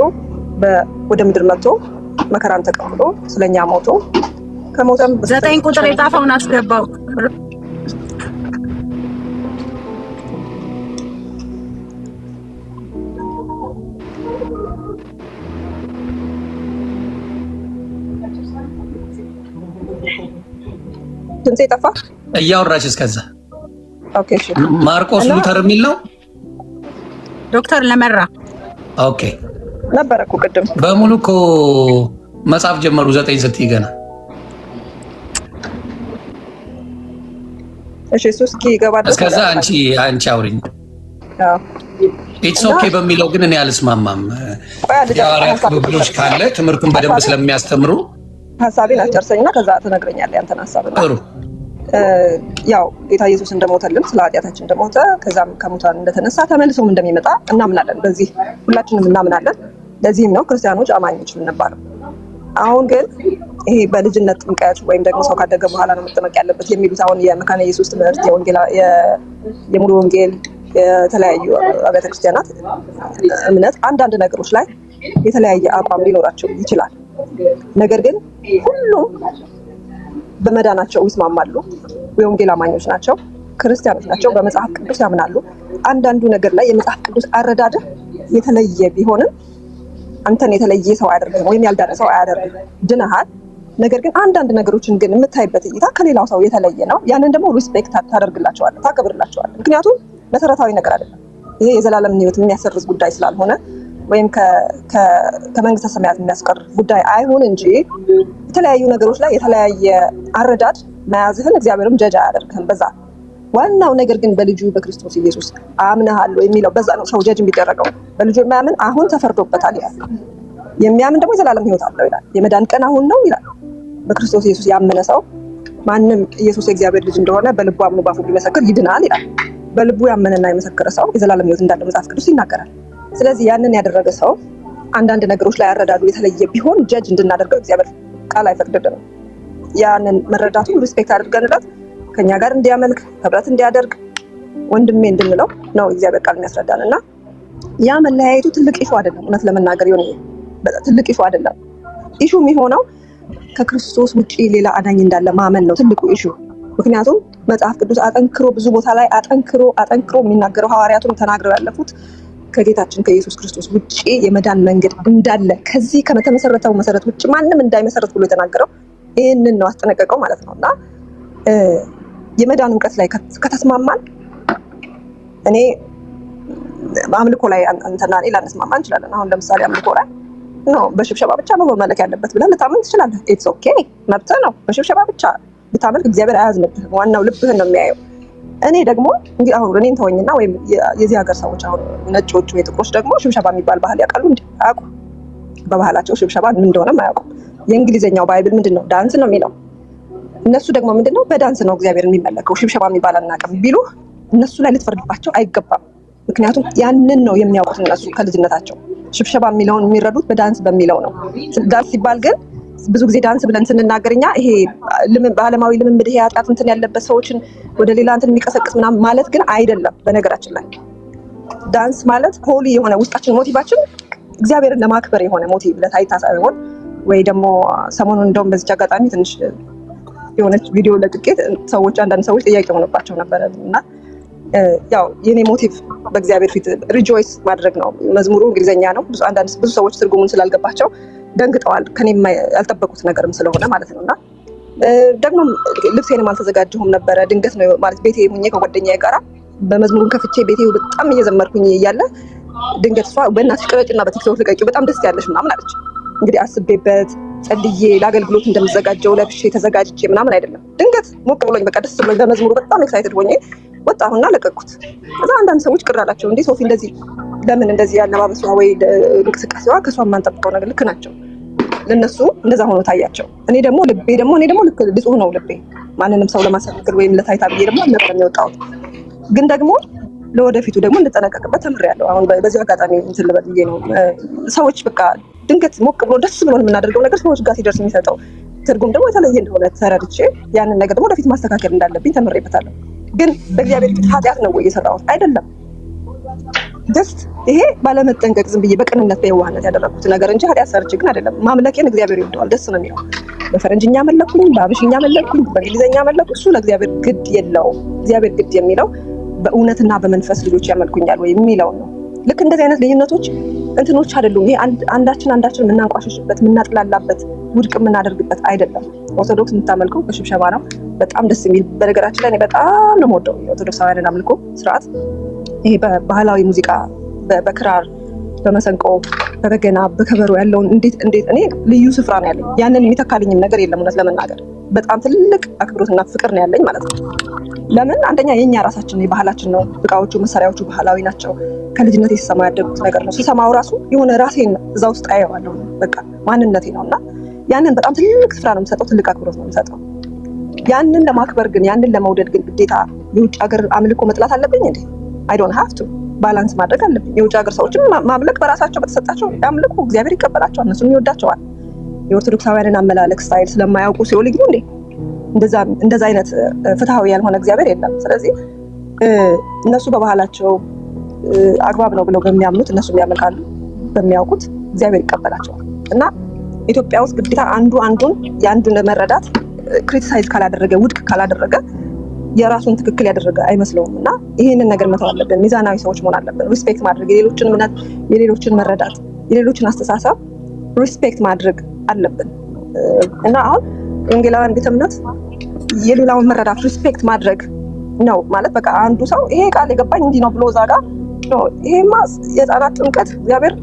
ወደ ምድር መጥቶ መከራን ተቀብሎ ስለኛ ሞቶ ከሞተም 9 ቁጥር የጻፈውን አስገባው። ድምጼ ጠፋ። እያወራች እስከዛ ኦኬ። እሺ ማርቆስ ሉተር የሚል ነው ዶክተር ለመራ ኦኬ ነበረ እኮ ቅድም በሙሉ እኮ መጽሐፍ ጀመሩ 9 ስትይ ገና። እሺ እሱ እስኪ ገባ ድረስ እስከዛ አንቺ አውሪኝ። ኢትስ ኦኬ በሚለው ግን እኔ አልስማማም። የሐዋርያት ቅብብሎች ካለ ትምህርቱን በደንብ ስለሚያስተምሩ ሀሳቤን አስጨርሰኝና ከዛ ትነግረኛለህ ያንተን ሀሳብ። ጥሩ። ያው ጌታ ኢየሱስ እንደሞተልን ስለ ኃጢአታችን እንደሞተ ከዛም ከሙታን እንደተነሳ ተመልሶም እንደሚመጣ እናምናለን። በዚህ ሁላችንም እናምናለን። ለዚህም ነው ክርስቲያኖች አማኞች የምንባለው። አሁን ግን ይሄ በልጅነት ጥምቀት ወይም ደግሞ ሰው ካደገ በኋላ ነው መጠመቅ ያለበት የሚሉት አሁን የመካነ ኢየሱስ ትምህርት የሙሉ ወንጌል የተለያዩ አብያተ ክርስቲያናት እምነት አንዳንድ ነገሮች ላይ የተለያየ አቋም ሊኖራቸው ይችላል። ነገር ግን ሁሉም በመዳናቸው ይስማማሉ። የወንጌል አማኞች ናቸው፣ ክርስቲያኖች ናቸው፣ በመጽሐፍ ቅዱስ ያምናሉ። አንዳንዱ ነገር ላይ የመጽሐፍ ቅዱስ አረዳድህ የተለየ ቢሆንም አንተን የተለየ ሰው አያደርግም ወይም ያልዳነ ሰው አያደርግም። ድነሃል። ነገር ግን አንዳንድ ነገሮችን ግን የምታይበት እይታ ከሌላው ሰው የተለየ ነው። ያንን ደግሞ ሪስፔክት ታደርግላቸዋለህ፣ ታከብርላቸዋለህ። ምክንያቱም መሰረታዊ ነገር አይደለም። ይሄ የዘላለምን ሕይወት የሚያሰርዝ ጉዳይ ስላልሆነ ወይም ከመንግስተ ሰማያት የሚያስቀር ጉዳይ አይሆን እንጂ የተለያዩ ነገሮች ላይ የተለያየ አረዳድ መያዝህን እግዚአብሔርም ጀጅ አያደርግህም በዛ። ዋናው ነገር ግን በልጁ በክርስቶስ ኢየሱስ አምነሃል የሚለው በዛ ነው ሰው ጀጅ የሚደረገው። በልጁ የማያምን አሁን ተፈርዶበታል ይላል። የሚያምን ደግሞ የዘላለም ሕይወት አለው ይላል። የመዳን ቀን አሁን ነው ይላል። በክርስቶስ ኢየሱስ ያመነ ሰው ማንም ኢየሱስ የእግዚአብሔር ልጅ እንደሆነ በልቡ አምኖ በአፉ ቢመሰክር ይድናል ይላል። በልቡ ያመነና የመሰከረ ሰው የዘላለም ሕይወት እንዳለው መጽሐፍ ቅዱስ ይናገራል። ስለዚህ ያንን ያደረገ ሰው አንዳንድ ነገሮች ላይ አረዳዱ የተለየ ቢሆን ጀጅ እንድናደርገው እግዚአብሔር ቃል አይፈቅድልንም። ያንን መረዳቱ ሪስፔክት አድርገንለት ከኛ ጋር እንዲያመልክ ህብረት እንዲያደርግ ወንድሜ እንድንለው ነው እግዚአብሔር ቃል የሚያስረዳን እና ያ መለያየቱ ትልቅ ኢሹ አይደለም። እውነት ለመናገር ይሁን ትልቅ ኢሹ አይደለም። ኢሹ የሚሆነው ከክርስቶስ ውጪ ሌላ አዳኝ እንዳለ ማመን ነው ትልቁ ኢሹ። ምክንያቱም መጽሐፍ ቅዱስ አጠንክሮ ብዙ ቦታ ላይ አጠንክሮ የሚናገረው ሐዋርያቱም ተናግረው ያለፉት ከጌታችን ከኢየሱስ ክርስቶስ ውጪ የመዳን መንገድ እንዳለ ከዚህ ከተመሰረተው መሰረት ውጪ ማንም እንዳይመሰረት ብሎ የተናገረው ይህንን ነው፣ አስጠነቀቀው ማለት ነው። እና የመዳን እውቀት ላይ ከተስማማን እኔ በአምልኮ ላይ አንተና እኔ ላንስማማ እንችላለን። አሁን ለምሳሌ አምልኮ ላይ ነው በሽብሸባ ብቻ ነው መመለክ ያለበት ብለህ ልታምን ትችላለህ። ኢትስ ኦኬ መብትህ ነው። በሽብሸባ ብቻ ብታመልክ እግዚአብሔር አያዝንብህም። ዋናው ልብህን ነው የሚያየው። እኔ ደግሞ እንግዲህ አሁን እኔን ተወኝና ወይም የዚህ ሀገር ሰዎች አሁን ነጮቹ ወይ ጥቁሮች ደግሞ ሽብሸባ የሚባል ባህል ያውቃሉ እንዴ? አያውቁም። በባህላቸው ሽብሸባ ምን እንደሆነም አያውቁም። የእንግሊዝኛው ባይብል ምንድነው? ዳንስ ነው የሚለው። እነሱ ደግሞ ምንድነው? በዳንስ ነው እግዚአብሔር የሚመለከው፣ ሽብሸባ የሚባል አናውቅም ቢሉ እነሱ ላይ ልትፈርድባቸው አይገባም። ምክንያቱም ያንን ነው የሚያውቁት እነሱ ከልጅነታቸው። ሽብሸባ የሚለውን የሚረዱት በዳንስ በሚለው ነው። ዳንስ ሲባል ግን ብዙ ጊዜ ዳንስ ብለን ስንናገር እኛ ይሄ በዓለማዊ ልምምድ ይሄ ኃጢአት እንትን ያለበት ሰዎችን ወደ ሌላ እንትን የሚቀሰቅስ ምናምን ማለት ግን አይደለም። በነገራችን ላይ ዳንስ ማለት ሆሊ የሆነ ውስጣችን ሞቲቫችን እግዚአብሔርን ለማክበር የሆነ ሞቲቭ ለታይታ ሳይሆን ወይ ደግሞ ሰሞኑን እንደውም በዚች አጋጣሚ ትንሽ የሆነች ቪዲዮ ለጥቂት አንዳንድ ሰዎች ጥያቄ ሆነባቸው ነበረ እና ያው የኔ ሞቲቭ በእግዚአብሔር ፊት ሪጆይስ ማድረግ ነው። መዝሙሩ እንግሊዘኛ ነው። ብዙ ሰዎች ትርጉሙን ስላልገባቸው ደንግጠዋል። ከኔም ያልጠበቁት ነገርም ስለሆነ ማለት ነውና ደግሞ ልብሴንም አልተዘጋጀሁም ነበረ። ድንገት ነው ማለት ቤቴ ሆኜ ከጓደኛዬ ጋራ በመዝሙሩን ከፍቼ ቤቴ በጣም እየዘመርኩኝ እያለ ድንገት እሷ በእናትሽ ቅረጭና በቲክቶክ ልቀቂው በጣም ደስ ያለሽ ምናምን አለች። እንግዲህ አስቤበት ጸልዬ ለአገልግሎት እንደምዘጋጀው ለብሼ ተዘጋጅቼ ምናምን አይደለም። ድንገት ሞቅ ብሎኝ በቃ ደስ ብሎኝ በመዝሙሩ በጣም ኤክሳይትድ ሆኜ ወጣሁና ለቀቅኩት። ከዛ አንዳንድ ሰዎች ቅር አላቸው። እንዴ ሶፊ እንደዚህ ለምን እንደዚህ ያለባበሷ ወይ እንቅስቃሴዋ ከሷ የማንጠብቀው ነገር ልክ ናቸው። ለነሱ እንደዛ ሆኖ ታያቸው። እኔ ደግሞ ልክ ንጹህ ነው ልቤ። ማንንም ሰው ለማሳደግ ወይም ለታይታ ብዬ ደግሞ አልነበረም የወጣሁት። ግን ደግሞ ለወደፊቱ ደግሞ እንድጠነቀቅበት ተምሬያለሁ። አሁን በዚህ አጋጣሚ እንትን ልበል ብዬ ነው። ሰዎች በቃ ድንገት ሞቅ ብሎ ደስ ብሎን የምናደርገው ነገር ሰዎች ጋር ሲደርስ የሚሰጠው ትርጉም ደግሞ የተለየ እንደሆነ ተረድቼ ያንን ነገር ደግሞ ወደፊት ማስተካከል እንዳለብኝ ተምሬበታለሁ። ግን በእግዚአብሔር ፊት ኃጢአት ነው ወይ የሰራሁት? አይደለም። ጀስት ይሄ ባለመጠንቀቅ ዝም ብዬ በቅንነት በየዋህነት ያደረኩት ነገር እንጂ ኃጢአት ሰርቼ ግን አይደለም። ማምለኬን እግዚአብሔር ይወደዋል፣ ደስ ነው የሚለው። በፈረንጅኛ መለኩኝ፣ በአብሽኛ መለኩኝ፣ በእንግሊዝኛ መለኩ፣ እሱ ለእግዚአብሔር ግድ የለውም። እግዚአብሔር ግድ የሚለው በእውነትና በመንፈስ ልጆች ያመልኩኛል ወይ የሚለው ነው። ልክ እንደዚህ አይነት ልዩነቶች እንትኖች አይደሉም። ይሄ አንዳችን የምናንቋሽሽበት የምናጥላላበት ውድቅ የምናደርግበት አይደለም። ኦርቶዶክስ የምታመልከው በሽብሸባ ነው። በጣም ደስ የሚል በነገራችን ላይ እኔ በጣም ነው የምወደው የኦርቶዶክሳውያንን አምልኮ ስርዓት። ይሄ በባህላዊ ሙዚቃ በክራር በመሰንቆ በበገና በከበሮ ያለውን እንዴት እኔ ልዩ ስፍራ ነው ያለኝ። ያንን የሚተካልኝም ነገር የለም። እውነት ለመናገር በጣም ትልቅ አክብሮትና ፍቅር ነው ያለኝ ማለት ነው። ለምን አንደኛ የኛ ራሳችን የባህላችን ነው። እቃዎቹ መሳሪያዎቹ ባህላዊ ናቸው። ከልጅነቴ ስሰማ ያደጉት ነገር ነው። ስሰማው ራሱ የሆነ ራሴን እዛ ውስጥ አየዋለሁ። በቃ ማንነቴ ነው እና ያንን በጣም ትልቅ ስፍራ ነው የምሰጠው፣ ትልቅ አክብሮት ነው የምሰጠው። ያንን ለማክበር ግን ያንን ለመውደድ ግን ግዴታ የውጭ ሀገር አምልኮ መጥላት አለብኝ እንዴ? አይ ዶንት ሃቭ ቱ ባላንስ ማድረግ አለብኝ። የውጭ ሀገር ሰዎችን ማምለክ በራሳቸው በተሰጣቸው ያምልኩ፣ እግዚአብሔር ይቀበላቸዋል፣ እነሱም ይወዳቸዋል። የኦርቶዶክሳውያንን አመላለክ ስታይል ስለማያውቁ ሲኦል ይግቡ እንዴ? እንደዛ አይነት ፍትሃዊ ያልሆነ እግዚአብሔር የለም። ስለዚህ እነሱ በባህላቸው አግባብ ነው ብለው በሚያምኑት እነሱ ያመልካሉ፣ በሚያውቁት እግዚአብሔር ይቀበላቸዋል። እና ኢትዮጵያ ውስጥ ግዴታ አንዱን የአንዱን መረዳት ክሪቲሳይዝ ካላደረገ ውድቅ ካላደረገ የራሱን ትክክል ያደረገ አይመስለውም። እና ይህንን ነገር መተው አለብን። ሚዛናዊ ሰዎች መሆን አለብን። ሪስፔክት ማድረግ የሌሎችን እምነት፣ የሌሎችን መረዳት፣ የሌሎችን አስተሳሰብ ሪስፔክት ማድረግ አለብን። እና አሁን ወንጌላውያን ቤተ እምነት የሌላውን መረዳት ሪስፔክት ማድረግ ነው ማለት በቃ አንዱ ሰው ይሄ ቃል የገባኝ እንዲህ ነው ብሎ እዛ ጋር ይሄማ የህፃናት ጥምቀት እግዚአብሔር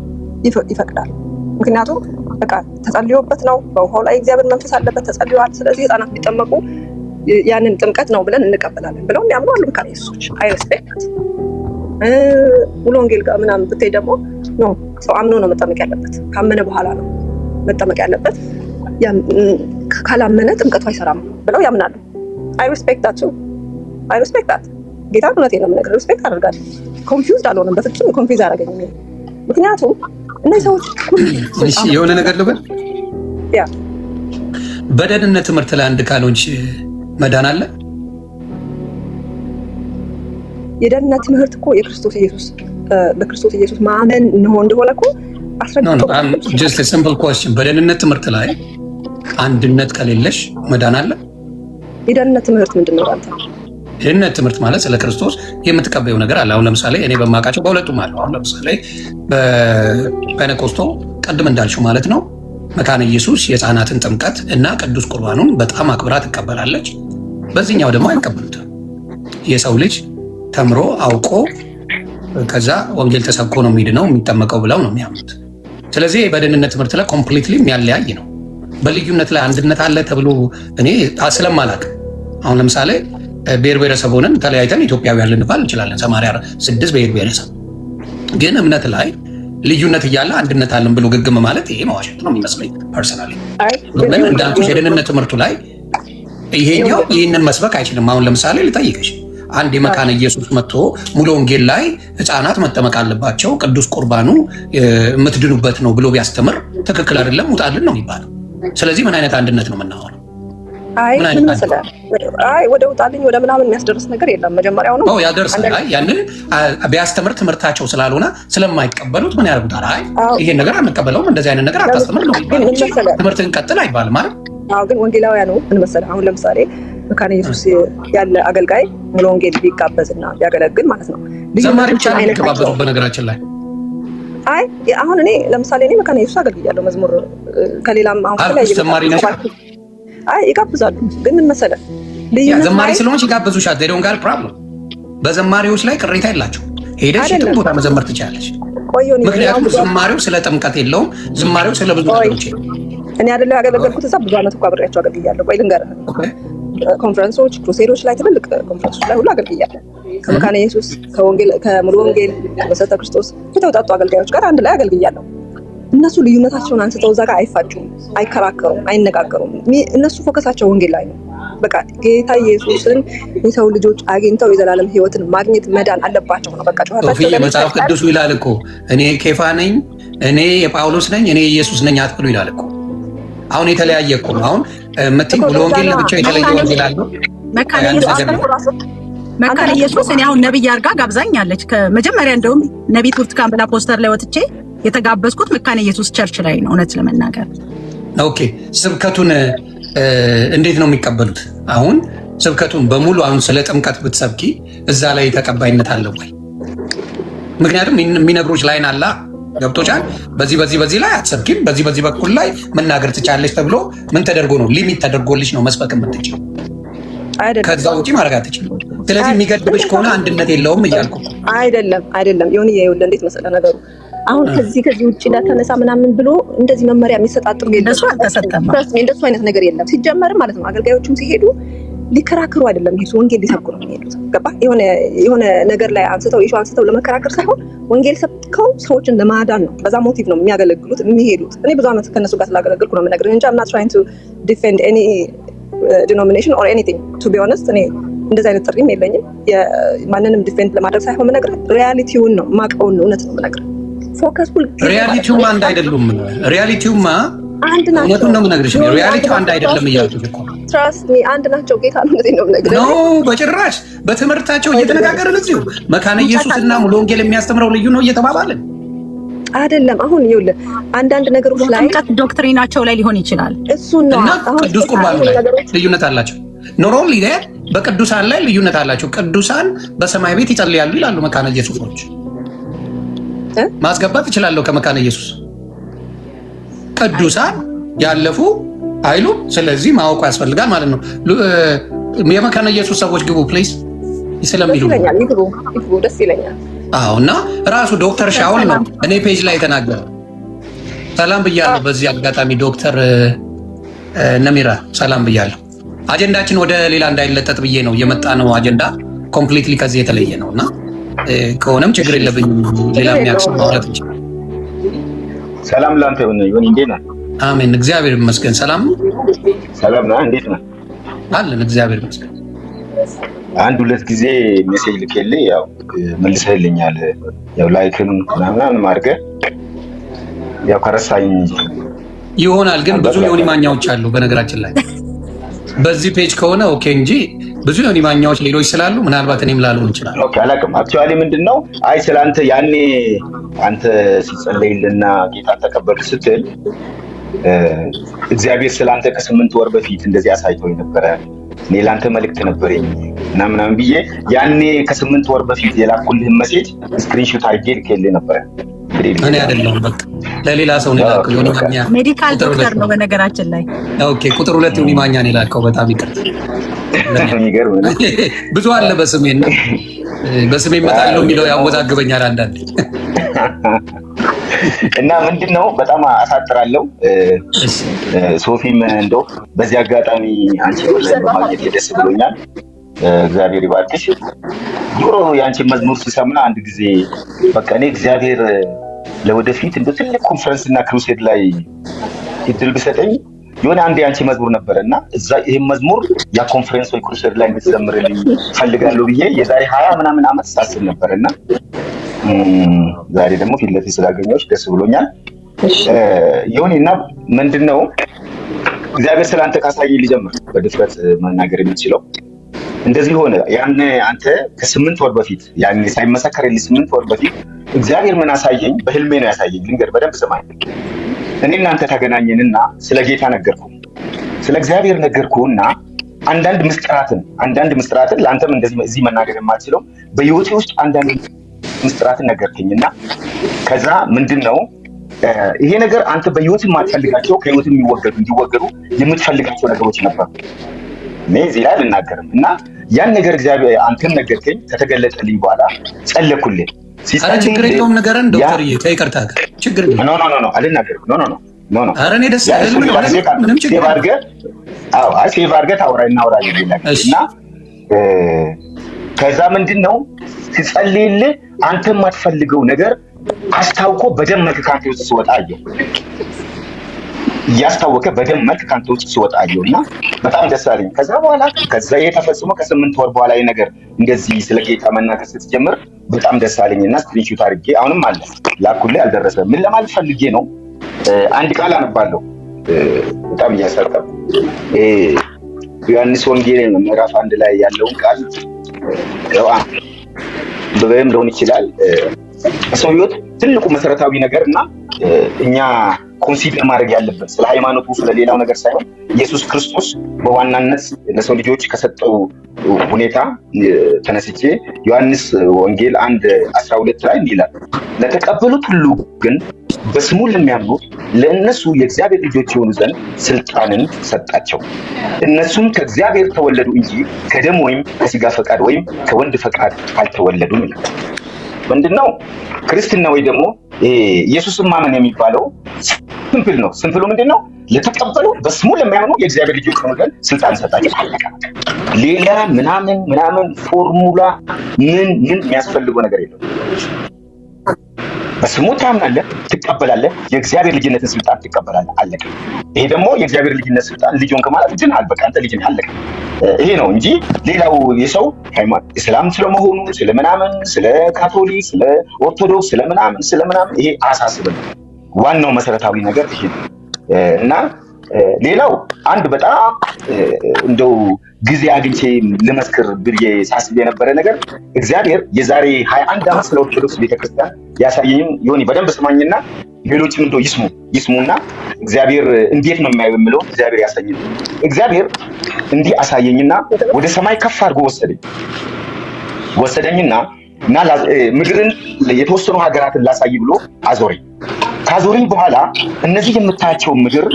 ይፈቅዳል። ምክንያቱም በቃ ተጸልዮበት ነው። በውሃው ላይ እግዚአብሔር መንፈስ አለበት፣ ተጸልዮዋል። ስለዚህ ህፃናት ቢጠመቁ ያንን ጥምቀት ነው ብለን እንቀበላለን ብለው የሚያምኑ አሉ። በቃ ኢየሱሶች አይ ሪስፔክት ሙሉ ወንጌል ጋር ምናምን ብትይ ደግሞ ነው ሰው አምኖ ነው መጠመቅ ያለበት። ካመነ በኋላ ነው መጠመቅ ያለበት። ካላመነ ጥምቀቱ አይሰራም ብለው ያምናሉ። አይ ሪስፔክት ዳት ጌታ እውነቴን ነው የምነግርህ፣ ሪስፔክት አደርጋለሁ። ኮንፊውዝድ አልሆንም፣ በፍጹም ኮንፊውዝ አያደርገኝም። ምክንያቱም እነዚህ ሰዎች የሆነ ነገር ልበል፣ ያ በደህንነት ትምህርት ላይ አንድ ካልሆንሽ መዳን አለ። የደህንነት ትምህርት እኮ በክርስቶስ ኢየሱስ ማመን እንደሆነ እኮ አስረግጦ ጀስት ሲምፕል ኳስችን። በደህንነት ትምህርት ላይ አንድነት ከሌለሽ መዳን አለ? የደህንነት ትምህርት ምንድን ነው አንተ? የደህንነት ትምህርት ማለት ስለ ክርስቶስ የምትቀበየው ነገር አለ። አሁን ለምሳሌ እኔ በማውቃቸው በሁለቱም አለው። አሁን ለምሳሌ በፔኔኮስቶ ቅድም እንዳልሽው ማለት ነው መካነ ኢየሱስ የህፃናትን ጥምቀት እና ቅዱስ ቁርባኑን በጣም አክብራ ትቀበላለች። በዚህኛው ደግሞ አይቀበሉትም። የሰው ልጅ ተምሮ አውቆ ከዛ ወንጌል ተሰብኮ ነው የሚድነው የሚጠመቀው ብለው ነው የሚያምኑት። ስለዚህ በደህንነት ትምህርት ላይ ኮምፕሊትሊ የሚያለያይ ነው። በልዩነት ላይ አንድነት አለ ተብሎ እኔ ስለማላቅ አሁን ለምሳሌ ብሔር ብሔረሰብ ሆነን ተለያይተን ኢትዮጵያውያን ልንባል እንችላለን። 86 ብሔር ብሔረሰብ ግን እምነት ላይ ልዩነት እያለ አንድነት አለን ብሎ ግግም ማለት ይሄ መዋሸት ነው የሚመስለኝ ፐርሰናሊ። ግን እንዳልኩሽ የደህንነት ትምህርቱ ላይ ይሄኛው ይህንን መስበክ አይችልም። አሁን ለምሳሌ ልጠይቅሽ፣ አንድ የመካነ ኢየሱስ መጥቶ ሙሉ ወንጌል ላይ ህፃናት መጠመቅ አለባቸው ቅዱስ ቁርባኑ የምትድኑበት ነው ብሎ ቢያስተምር ትክክል አይደለም፣ ውጣልን ነው የሚባለው። ስለዚህ ምን አይነት አንድነት ነው የምናወራው? ምን መሰለህ፣ ወደ ውጣልኝ ወደ ምናምን የሚያስደርስ ነገር የለም። መጀመሪያው ነው ያደርሳል። ያንን ቢያስተምር ትምህርታቸው ስላልሆነ ስለማይቀበሉት ምን ያደርጉታል? ይሄን ነገር አንቀበለውም፣ እንደዚህ አይነት ነገር አታስተምር ነው ይባላል። ትምህርትን ቀጥል አይባልም ማለት። ግን ወንጌላውያኑ ምን መሰለህ፣ አሁን ለምሳሌ መካነ ኢየሱስ ያለ አገልጋይ ሙሉ ወንጌል ቢጋበዝና ቢያገለግል ማለት ነው ዘማሪ ብቻ ነው የሚጋበዙ። በነገራችን ላይ አሁን እኔ ለምሳሌ እኔ መካነ ኢየሱስ አገልግያለሁ መዝሙር ከሌላም አሁን ዘማሪ ነሽ ይጋብዛሉ። ግን ምን መሰለህ ዘማሪ ስለሆንሽ ይጋብዙሻል። they don't got a problem። በዘማሪዎች ላይ ቅሬታ የላቸው። ሄደሽ የትም ቦታ መዘመር ትችላለሽ። ምክንያቱም ዝማሬው ስለ ጥምቀት የለውም። ዝማሬው ስለ ብዙ ነገሮች እኔ አይደለም ያገለገልኩት እዛ ብዙ ዓመት እኮ አብሬያቸው አገልግያለሁ። ቆይ ልንገርህ፣ ኮንፈረንሶች፣ ክሩሴዶች ላይ ትልልቅ ኮንፈረንሶች ላይ ሁሉ አገልግያለሁ። ከመካነ ኢየሱስ ከሙሉ ወንጌል ከመሰረተ ክርስቶስ የተውጣጡ አገልጋዮች ጋር አንድ ላይ አገልግያለሁ። እነሱ ልዩነታቸውን አንስተው እዛ ጋር አይፋጩም፣ አይከራከሩም፣ አይነጋገሩም። እነሱ ፎከሳቸው ወንጌል ላይ ነው። በቃ ጌታ ኢየሱስን የሰው ልጆች አግኝተው የዘላለም ሕይወትን ማግኘት መዳን አለባቸው ነው በቃ ጨዋታቸው። መጽሐፍ ቅዱሱ ይላል እኮ እኔ ኬፋ ነኝ፣ እኔ የጳውሎስ ነኝ፣ እኔ ኢየሱስ ነኝ አትብሉ ይላል እኮ። አሁን የተለያየ እኮ ነው። አሁን መጥተው ሙሉ ወንጌል ለብቻው የተለየ ወንጌል አለው። መካነ ኢየሱስ እኔ አሁን ነብይ አርጋ ጋብዛኛለች። ከመጀመሪያ እንደውም ነቢይ ብርቱካን ብላ ፖስተር ላይ ወጥቼ የተጋበዝኩት መካነ ኢየሱስ ቸርች ላይ ነው። እውነት ለመናገር ኦኬ። ስብከቱን እንዴት ነው የሚቀበሉት? አሁን ስብከቱን በሙሉ አሁን ስለ ጥምቀት ብትሰብኪ እዛ ላይ ተቀባይነት አለው ወይ? ምክንያቱም የሚነግሮች ላይን አላ ገብቶቻል። በዚህ ላይ አትሰብኪም፣ በዚህ በኩል ላይ መናገር ትቻለች ተብሎ ምን ተደርጎ ነው ሊሚት ተደርጎልሽ ነው መስበክ የምትችል? ከዛ ውጪ ማድረግ አትችልም። ስለዚህ የሚገድብሽ ከሆነ አንድነት የለውም እያልኩ አይደለም። ይሁን ይኸውልህ፣ እንዴት መሰለህ ነገሩ አሁን ከዚህ ውጭ እንዳተነሳ ምናምን ብሎ እንደዚህ መመሪያ የሚሰጣጥሩ እንደሱ አልተሰጠም። እንደሱ አይነት ነገር የለም ሲጀመርም ማለት ነው። አገልጋዮቹም ሲሄዱ ሊከራከሩ አይደለም ይሄ ወንጌል ሊሰብኩ ነው የሚሄዱት። ገባ? የሆነ ነገር ላይ አንስተው ለመከራከር ሳይሆን ወንጌል ሰብከው ሰዎችን ለማዳን ነው። በዛ ሞቲቭ ነው የሚያገለግሉት የሚሄዱት። እኔ ብዙ ዓመት ከነሱ ጋር ስላገለገልኩ ነው የምነግርህ እንጂ I'm not trying to defend any denomination or anything to be honest። እኔ እንደዚህ አይነት ጥሪም የለኝም። ማንንም ዲፌንድ ለማድረግ ሳይሆን የምነግርህ ሪያሊቲውን ነው የማውቀውን እውነት ነው የምነግርህ። ፎከስ ሁሉ ሪያሊቲውማ አንድ አይደሉም። ሪያሊቲውማ አንድ ናቸው። እውነቱን ነው የምነግርሽ። ሪያሊቲው አንድ አይደለም እያልኩሽ እኮ ትራስት ሚ አንድ ናቸው። ጌታ ነው እንደዚህ ነው የምነግርህ። ኖ በጭራሽ። በትምህርታቸው እየተነጋገርን እዚሁ መካነ ኢየሱስና ሙሉ ወንጌል የሚያስተምረው ልዩ ነው እየተባባልን አይደለም። አሁን ይኸውልህ አንዳንድ ነገሮች ላይ ጥምቀት ዶክትሪናቸው ላይ ሊሆን ይችላል። እሱን ነው እና ቅዱስ ቁርባኑ ላይ ልዩነት አላቸው። ኖት ኦንሊ ዳት በቅዱሳን ላይ ልዩነት አላቸው። ቅዱሳን በሰማይ ቤት ይጸልያሉ ይላሉ መካነ ኢየሱሶች። ማስገባት እችላለሁ ከመካነ ኢየሱስ ቅዱሳን ያለፉ አይሉም። ስለዚህ ማወቁ ያስፈልጋል ማለት ነው። የመካነ ኢየሱስ ሰዎች ግቡ ፕሌስ ስለሚሉ ደስ ይለኛል። አዎ። እና ራሱ ዶክተር ሻውል ነው እኔ ፔጅ ላይ የተናገረ። ሰላም ብያለሁ። በዚህ አጋጣሚ ዶክተር ነሚራ ሰላም ብያለሁ። አጀንዳችን ወደ ሌላ እንዳይለጠጥ ብዬ ነው የመጣ ነው። አጀንዳ ኮምፕሊትሊ ከዚህ የተለየ ነው እና ከሆነም ችግር የለብኝም። ሌላ የሚያክስ ማውራት ይችላል። ሰላም ላንተ ይሁን። እንዴት ነህ? አሜን፣ እግዚአብሔር ይመስገን። ሰላም ነህ? እንዴት ነህ? አለን፣ እግዚአብሔር ይመስገን። አንድ ሁለት ጊዜ ሜሴጅ ልኬልህ ያው መልሰህልኛል። ያው ላይክም ምናምን አድርገህ ያው ከረሳኝ ይሆናል። ግን ብዙ የሆኒ ማኛዎች አሉ በነገራችን ላይ በዚህ ፔጅ ከሆነ ኦኬ እንጂ ብዙ የሆኒ ማኛዎች ሌሎች ስላሉ ምናልባት እኔም ላልሆን ይችላል። ኦኬ አላውቅም። አክቹዋሊ ምንድነው ስላንተ ያኔ አንተ ሲጸለይልና ጌታን ተቀበልክ ስትል እግዚአብሔር ስላንተ ከ8 ወር በፊት እንደዚህ አሳይቶኝ ነበረ። እኔ ላንተ መልእክት ነበረኝ እና ምናምን ብዬ ያኔ ከ8 ወር በፊት የላኩልህን ሜሴጅ ስክሪንሾት አድርጌ ልኬልህ ነበረ። እኔ አይደለሁም በቃ ለሌላ ሰው ነው የላከው። የሆኒ ማኛ ሜዲካል ዶክተር ነው በነገራችን ላይ። ኦኬ ቁጥር 2 የሆኒ ማኛ ነው የላከው። በጣም ይቅርታ። የሚገርም ነው። ብዙ አለ በስሜና በስሜ እመጣለሁ የሚለው ያወዛግበኛል አንዳንዴ። እና ምንድነው በጣም አሳጥራለሁ። ሶፊም እንደው በዚህ አጋጣሚ አንቺ በማግኘት ደስ ብሎኛል። እግዚአብሔር ይባርክሽ። ጆሮ የአንቺ መዝሙር ሲሰምና አንድ ጊዜ በቃ እኔ እግዚአብሔር ለወደፊት እንደ ትልቅ ኮንፈረንስ እና ክሩሴድ ላይ እድል ቢሰጠኝ የሆነ አንድ የአንቺ መዝሙር ነበርና እዛ ይሄን መዝሙር ያ ኮንፈረንስ ወይ ክሩሴድ ላይ እንድትዘምርልኝ ፈልጋለሁ ብዬ የዛሬ 20 ምናምን ዓመት ሳስብ ነበርና ዛሬ ደግሞ ፊት ለፊት ስላገኘሁሽ ደስ ብሎኛል። ይሁንና ምንድነው እግዚአብሔር ስላንተ ካሳየኝ ልጀምር በድፍረት መናገር የምችለው እንደዚህ ሆነ። ያን አንተ ከ8 ወር በፊት ያን ሳይመሰከርልኝ 8 ወር በፊት እግዚአብሔር ምን አሳየኝ? በህልሜ ነው ያሳየኝ። ልንገር በደንብ ስማኝ። እኔ እናንተ ተገናኘንና ስለ ጌታ ነገርኩ፣ ስለ እግዚአብሔር ነገርኩና አንዳንድ ምስጥራትን ለአንተም እንደዚህ እዚህ መናገር የማልችለው በህይወቴ ውስጥ አንዳንድ ምስጥራትን ነገርክኝና ከዛ ምንድነው ይሄ ነገር አንተ በህይወት የማትፈልጋቸው ከህይወት እንዲወገዱ የምትፈልጋቸው ነገሮች ነበሩ። እኔ እዚህ ላይ አልናገርም እና ያን ነገር እግዚአብሔር አንተም ነገርከኝ። ከተገለጠልኝ በኋላ ጸለኩልኝ። ችግር የለውም ንገረን ዶክተርዬ፣ ከይቅርታ ጋር ችግር ኖ አልናገርም። ኖ ኧረ እኔ ደስ ያለኝ ምንም ችግር ሴቭ አድርገህ እናወራለን እና ከዛ ምንድን ነው ሲጸልይልህ አንተ የማትፈልገው ነገር አስታውቆ በደም መልክ ከአንተ ውስጥ ሲወጣ አየሁ። እያስታወቀ በደም መልክ ከአንተ ውስጥ ሲወጣ አየሁ እና በጣም ደስ አለኝ። ከዛ በኋላ ይሄ ተፈጽሞ ከ8 ወር በኋላ ነገር እንደዚህ ስለ ጌታ መናገር ስትጀምር በጣም ደስ አለኝ እና ስክሪንሾት አድርጌ አሁንም አለ ላኩልህ፣ አልደረሰም። ምን ለማለት ፈልጌ ነው? አንድ ቃል አነባለሁ በጣም እያሳጠብኩ ዮሐንስ ወንጌል ምዕራፍ 1 ላይ ያለውን ቃል በበይም ሊሆን ይችላል። በሰው ሕይወት ትልቁ መሰረታዊ ነገር እና እኛ ኮንሲደር ማድረግ ያለበት ስለ ሃይማኖቱ ስለሌላው ነገር ሳይሆን ኢየሱስ ክርስቶስ በዋናነት ለሰው ልጆች ከሰጠው ሁኔታ ተነስቼ ዮሐንስ ወንጌል 1:12 ላይ ይላል፣ ለተቀበሉት ሁሉ ግን በስሙ ለሚያምኑት ለእነሱ የእግዚአብሔር ልጆች የሆኑ ዘንድ ስልጣንን ሰጣቸው። እነሱም ከእግዚአብሔር ተወለዱ እንጂ ከደም ወይም ከስጋ ፈቃድ ወይም ከወንድ ፈቃድ አልተወለዱም ይላል። ምንድነው ክርስትና ወይ ደግሞ ኢየሱስን ማመን የሚባለው? ሲምፕል ነው። ሲምፕሉ ምንድነው? ለተቀበሉ በስሙ ለሚያምኑ የእግዚአብሔር ልጆች የሆኑ ዘንድ ስልጣን ሰጣቸው። ሌላ ምናምን ፎርሙላ ምን የሚያስፈልገው ነገር የለም። በስሙ ታምናለህ፣ ትቀበላለህ፣ የእግዚአብሔር ልጅነትን ስልጣን ትቀበላለህ። አለቀ። ይሄ ደግሞ የእግዚአብሔር ልጅነት ስልጣን ልጅ ሆንክ ማለት ድነሃል። በቃ አንተ ልጅ ነህ። አለቀ። ይሄ ነው እንጂ ሌላው የሰው ሃይማኖት እስላም ስለመሆኑ ስለምናምን፣ ስለ ካቶሊክ፣ ስለ ኦርቶዶክስ፣ ስለምናምን ይሄ አሳስበን። ዋናው መሰረታዊ ነገር ይሄ ነው እና ሌላው አንድ በጣም እንደው ጊዜ አግኝቼ ልመስክር ብዬ ሳስብ የነበረ ነገር እግዚአብሔር የዛሬ 21 ዓመት ስለ ኦርቶዶክስ ቤተክርስቲያን ያሳየኝም ይሆን በደንብ ስማኝና ሌሎችም እንደው ይስሙና እግዚአብሔር እንዴት ነው የሚያየው የምለው እግዚአብሔር ያሳየኝ። እግዚአብሔር እንዲህ አሳየኝና ወደ ሰማይ ከፍ አድርጎ ወሰደኝና ምድርን የተወሰኑ ሀገራትን ላሳይ ብሎ አዞረኝ። ካዞረኝ በኋላ እነዚህ የምታያቸው ምድር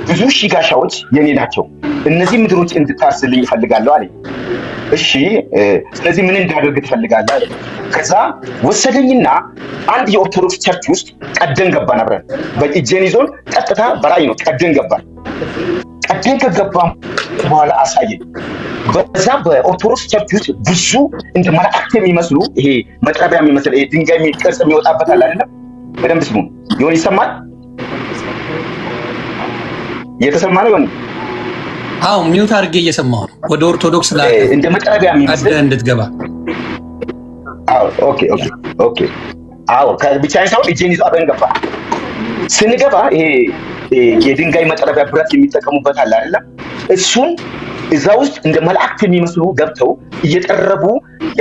ብዙ ሺህ ጋሻዎች የኔ ናቸው፣ እነዚህ ምድሮች እንድታርስልኝ እፈልጋለሁ አለኝ። እሺ ስለዚህ ምን እንዳደርግ ትፈልጋለህ አለ። ከዛ ወሰደኝና አንድ የኦርቶዶክስ ቸርች ውስጥ ቀደን ገባን አብረን። በእጄን ይዞን ቀጥታ በራእይ ነው ቀደን ገባን። ቀደን ከገባን በኋላ አሳየኝ። በዛ በኦርቶዶክስ ቸርች ውስጥ ብዙ እንደ መላእክት የሚመስሉ ይሄ መጥረቢያ የሚመስል ይሄ ድንጋይ የሚቀርጽ የሚወጣበት አለ አይደለም? በደንብ ስሙ። ይሁን ይሰማል? እየተሰማ ነው ይሁን? አዎ ሚውት አድርጌ እየሰማሁ ነው። ወደ ኦርቶዶክስ ላይ እንደ መጥረቢያ የሚመስል እንድትገባ። አዎ ኦኬ። አዎ ከብቻዬን ሳይሆን እጄን ይዞ አብረን ገባ። ስንገባ ይሄ የድንጋይ መጥረቢያ ብረት የሚጠቀሙበት አለ አይደለም? እሱን እዛ ውስጥ እንደ መላእክት የሚመስሉ ገብተው እየጠረቡ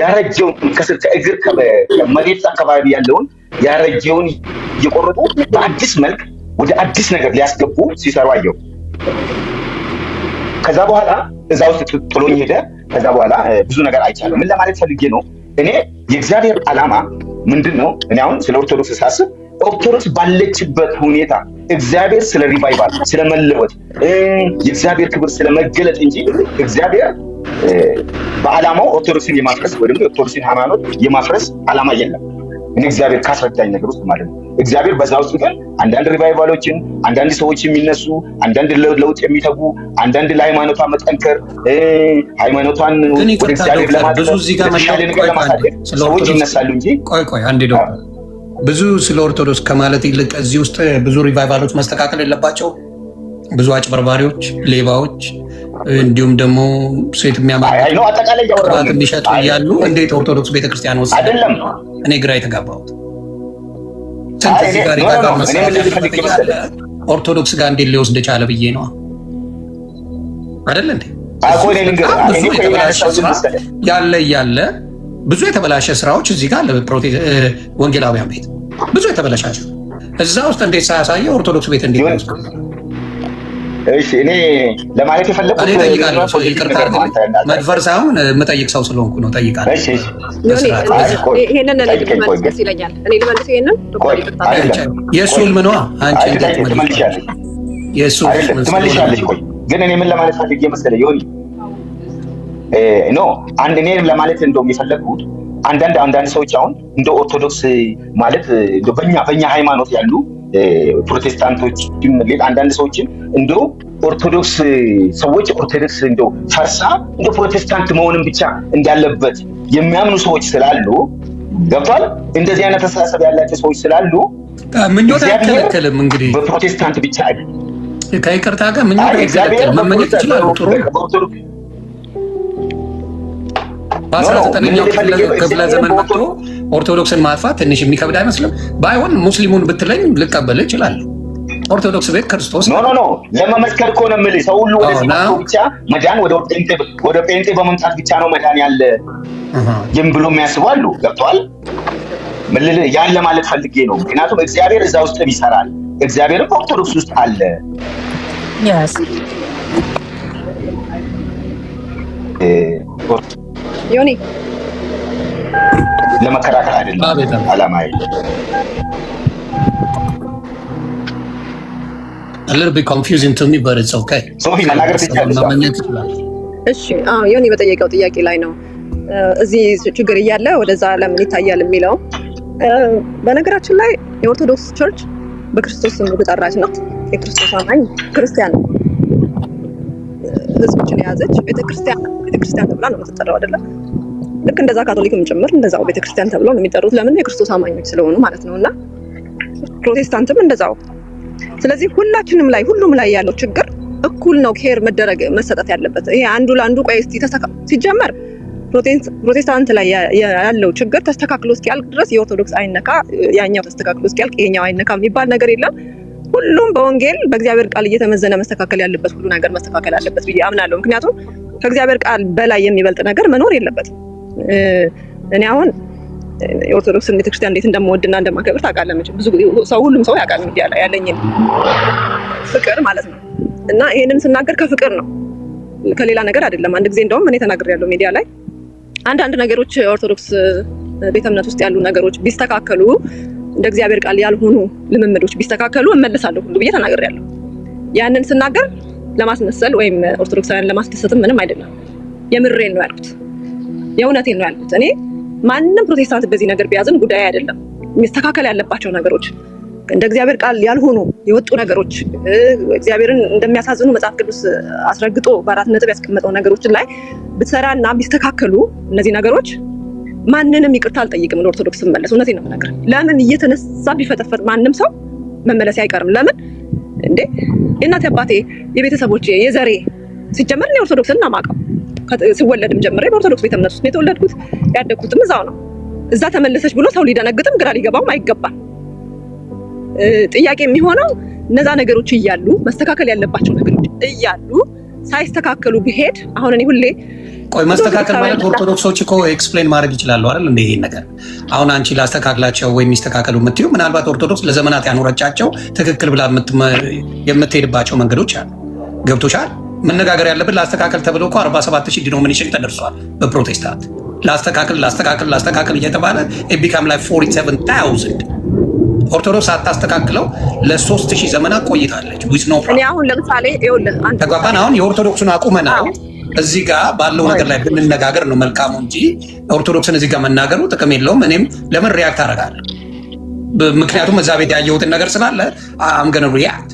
ያረጀውን ከስር ከእግር ከመሬት አካባቢ ያለውን ያረጀውን እየቆረጡ በአዲስ መልክ ወደ አዲስ ነገር ሊያስገቡ ሲሰሩ አየሁ። ከዛ በኋላ እዛ ውስጥ ጥሎኝ ሄደ። ከዛ በኋላ ብዙ ነገር አይቻለሁ። ምን ለማለት ፈልጌ ነው? እኔ የእግዚአብሔር ዓላማ ምንድን ነው? እኔ አሁን ስለ ኦርቶዶክስ ሳስብ ኦርቶዶክስ ባለችበት ሁኔታ እግዚአብሔር ስለ ሪቫይቫል ስለመለወጥ የእግዚአብሔር ክብር ስለመገለጥ እንጂ እግዚአብሔር በዓላማው ኦርቶዶክስን የማፍረስ ወይ ደግሞ የኦርቶዶክስን ሃይማኖት የማፍረስ ዓላማ የለም። እኔ እግዚአብሔር ካስረዳኝ ነገር ውስጥ ማለት ነው። እግዚአብሔር በዛ ውስጥ ግን አንዳንድ ሪቫይቫሎችን፣ አንዳንድ ሰዎች የሚነሱ፣ አንዳንድ ለውጥ የሚተጉ፣ አንዳንድ ለሃይማኖቷ መጠንከር ሃይማኖቷን ወደ እግዚአብሔር ለማድረስ የተሻለ ነገር ለማሳደግ ሰዎች ይነሳሉ እንጂ ቆይ አንዴ ነው ብዙ ስለ ኦርቶዶክስ ከማለት ይልቅ እዚህ ውስጥ ብዙ ሪቫይቫሎች መስተካከል የለባቸው። ብዙ አጭበርባሪዎች፣ ሌባዎች እንዲሁም ደግሞ ሴት የሚያማቅባት የሚሸጡ እያሉ እንዴት ኦርቶዶክስ ቤተክርስቲያን ውስጥ አይደለም? እኔ ግራ የተጋባሁት ስንት እዚህ ጋር ሪቫይቫል መስተካከል ኦርቶዶክስ ጋር እንዴት ሊወስድ ቻለ ብዬ ነው አይደል እንዴ? ያለ ብዙ የተበላሸ ስራዎች እዚህ ጋር ወንጌላውያን ቤት ብዙ የተበላሻቸው እዛ ውስጥ እንዴት ሳያሳየው ኦርቶዶክስ ቤት እንዴት ነው? እሺ እኔ ለማለት የፈለኩት እኔ ጠይቃለሁ። ይቅርታ መድፈር ሳይሆን የምጠይቅ ሰው ስለሆንኩ ነው። ጠይቃለሁ። እሺ ይሄንን ልመልስ ይለኛል። እኔ ልመልስ ይሄንን የእሱ ህልም ነዋ። አንቺ እንዴት ትመልሻለሽ? የእሱ ትመልሻለሽ። ቆይ ግን እኔ ምን ለማለት ፈልጌ መሰለህ ይሁን ኖ አንድ እኔም ለማለት እንደው የፈለግኩት አንዳንድ ሰዎች አሁን እንደ ኦርቶዶክስ ማለት በእኛ ሃይማኖት ያሉ ፕሮቴስታንቶችም አንዳንድ ሰዎችም እንደ ኦርቶዶክስ ሰዎች ኦርቶዶክስ እንደው ፈርሳ እንደ ፕሮቴስታንት መሆንም ብቻ እንዳለበት የሚያምኑ ሰዎች ስላሉ ገብቷል። እንደዚህ አይነት አስተሳሰብ ያላቸው ሰዎች ስላሉ ምኞት አይከለከልም። እንግዲህ በፕሮቴስታንት ብቻ አይደለም ከይቅርታ ጋር ምኞት አይከለከልም። መመኘት ይችላል። ጥሩ በ19ኛው ክፍለ ዘመን መጥቶ ኦርቶዶክስን ማጥፋት ትንሽ የሚከብድ አይመስልም? ባይሆን ሙስሊሙን ብትለኝ ልቀበል እችላለሁ። ኦርቶዶክስ ቤት ክርስቶስ ኖ ለመመስከር እኮ ነው የምልህ። ሰው ሁሉ ወደዚህ ብቻ መዳን ወደ ጴንጤ በመምጣት ብቻ ነው መዳን ያለ ዝም ብሎ የሚያስቡ አሉ። ገብቶሃል? ያን ለማለት ፈልጌ ነው። ምክንያቱም እግዚአብሔር እዛ ውስጥ ይሰራል። እግዚአብሔርም ኦርቶዶክስ ውስጥ አለ። ዮኒ ለመከራከር አይደለም አላማዬ። a little bit confusing to me but it's okay ሶፊ መናገር ትችላለሽ። እሺ ዮኒ በጠየቀው ጥያቄ ላይ ነው እዚህ ችግር እያለ ወደዛ ለምን ይታያል የሚለው። በነገራችን ላይ የኦርቶዶክስ ቸርች በክርስቶስ ስም የተጠራች ናት። የክርስቶስ አማኝ ክርስቲያን ህዝቦችን የያዘች ቤተክርስቲያን ተብላ ነው የምትጠራው አይደለ? ልክ እንደዛ ካቶሊክም ጭምር እንደዛው ቤተክርስቲያን ተብሎ ነው የሚጠሩት። ለምን? የክርስቶስ አማኞች ስለሆኑ ማለት ነውና ፕሮቴስታንትም እንደዛው። ስለዚህ ሁላችንም ላይ ሁሉም ላይ ያለው ችግር እኩል ነው ኬር መደረግ መሰጠት ያለበት። ይሄ አንዱ ለአንዱ ቆይ እስቲ ሲጀመር ፕሮቴስታንት ላይ ያለው ችግር ተስተካክሎ እስኪያልቅ ድረስ የኦርቶዶክስ አይነካ፣ ያኛው ተስተካክሎ እስኪያልቅ የኛው አይነካ የሚባል ነገር የለም። ሁሉም በወንጌል በእግዚአብሔር ቃል እየተመዘነ መስተካከል ያለበት ሁሉ ነገር መስተካከል አለበት ብዬ አምናለሁ። ምክንያቱም ከእግዚአብሔር ቃል በላይ የሚበልጥ ነገር መኖር የለበትም። እኔ አሁን የኦርቶዶክስን ቤተክርስቲያን እንዴት እንደምወድና እንደማከብር ታውቃለህ መቼም። ብዙ ሰው ሁሉም ሰው ያውቃል ሚዲያ ላይ ያለኝን ፍቅር ማለት ነው። እና ይሄንን ስናገር ከፍቅር ነው ከሌላ ነገር አይደለም። አንድ ጊዜ እንደውም እኔ ተናግሬያለሁ ሚዲያ ላይ አንዳንድ ነገሮች ኦርቶዶክስ ቤተ እምነት ውስጥ ያሉ ነገሮች ቢስተካከሉ እንደ እግዚአብሔር ቃል ያልሆኑ ልምምዶች ቢስተካከሉ እመለሳለሁ ሁሉ ብዬ ተናግሬያለሁ። ያንን ስናገር ለማስመሰል ወይም ኦርቶዶክሳውያን ለማስደሰት ምንም አይደለም። የምሬን ነው ያልኩት፣ የእውነቴን ነው ያልኩት። እኔ ማንንም ፕሮቴስታንት በዚህ ነገር ቢያዝን ጉዳይ አይደለም። የሚስተካከል ያለባቸው ነገሮች እንደ እግዚአብሔር ቃል ያልሆኑ የወጡ ነገሮች እግዚአብሔርን እንደሚያሳዝኑ መጽሐፍ ቅዱስ አስረግጦ በአራት ነጥብ ያስቀመጠው ነገሮችን ላይ ብትሰራና ቢስተካከሉ እነዚህ ነገሮች ማንንም ይቅርታ አልጠይቅም። ለኦርቶዶክስ መመለስ እውነቴን ነው የምናገር። ለምን እየተነሳ ቢፈተፈት ማንም ሰው መመለስ አይቀርም። ለምን እንዴ የእናቴ አባቴ የቤተሰቦቼ የዘሬ ሲጀመር ነው ኦርቶዶክስን እናማቀው። ሲወለድም ጀምሬ በኦርቶዶክስ ቤተ እምነት ውስጥ ነው የተወለድኩት፣ ያደግኩትም እዛው ነው። እዛ ተመለሰች ብሎ ሰው ሊደነግጥም ግራ ሊገባውም አይገባም። ጥያቄ የሚሆነው እነዛ ነገሮች እያሉ መስተካከል ያለባቸው ነገሮች እያሉ ሳይስተካከሉ ቢሄድ አሁን እኔ ሁሌ ቆይ መስተካከል ማለት ኦርቶዶክሶች እኮ ኤክስፕሌን ማድረግ ይችላሉ አይደል? እንደ ይሄን ነገር አሁን አንቺ ላስተካክላቸው ወይ የሚስተካከሉ የምትዩ ምናልባት ኦርቶዶክስ ለዘመናት ያኖረቻቸው ትክክል ብላ የምትሄድባቸው መንገዶች አሉ። ገብቶሻል? መነጋገር ያለብን ላስተካከል ተብሎ እኮ 47000 ዲኖሚኔሽን ተደርሷል በፕሮቴስታንት። ላስተካከል እየተባለ ቢካም ላይ 47000 ኦርቶዶክስ አታስተካክለው ለ3000 ዘመናት ቆይታለች። እኔ አሁን ለምሳሌ ተጓባን። አሁን የኦርቶዶክሱን አቁመናል እዚህ ጋር ባለው ነገር ላይ ብንነጋገር ነው መልካሙ እንጂ ኦርቶዶክስን እዚህ ጋር መናገሩ ጥቅም የለውም። እኔም ለምን ሪያክት አደርጋለሁ? ምክንያቱም እዛ ቤት ያየሁትን ነገር ስላለ አም ገነ ሪያክት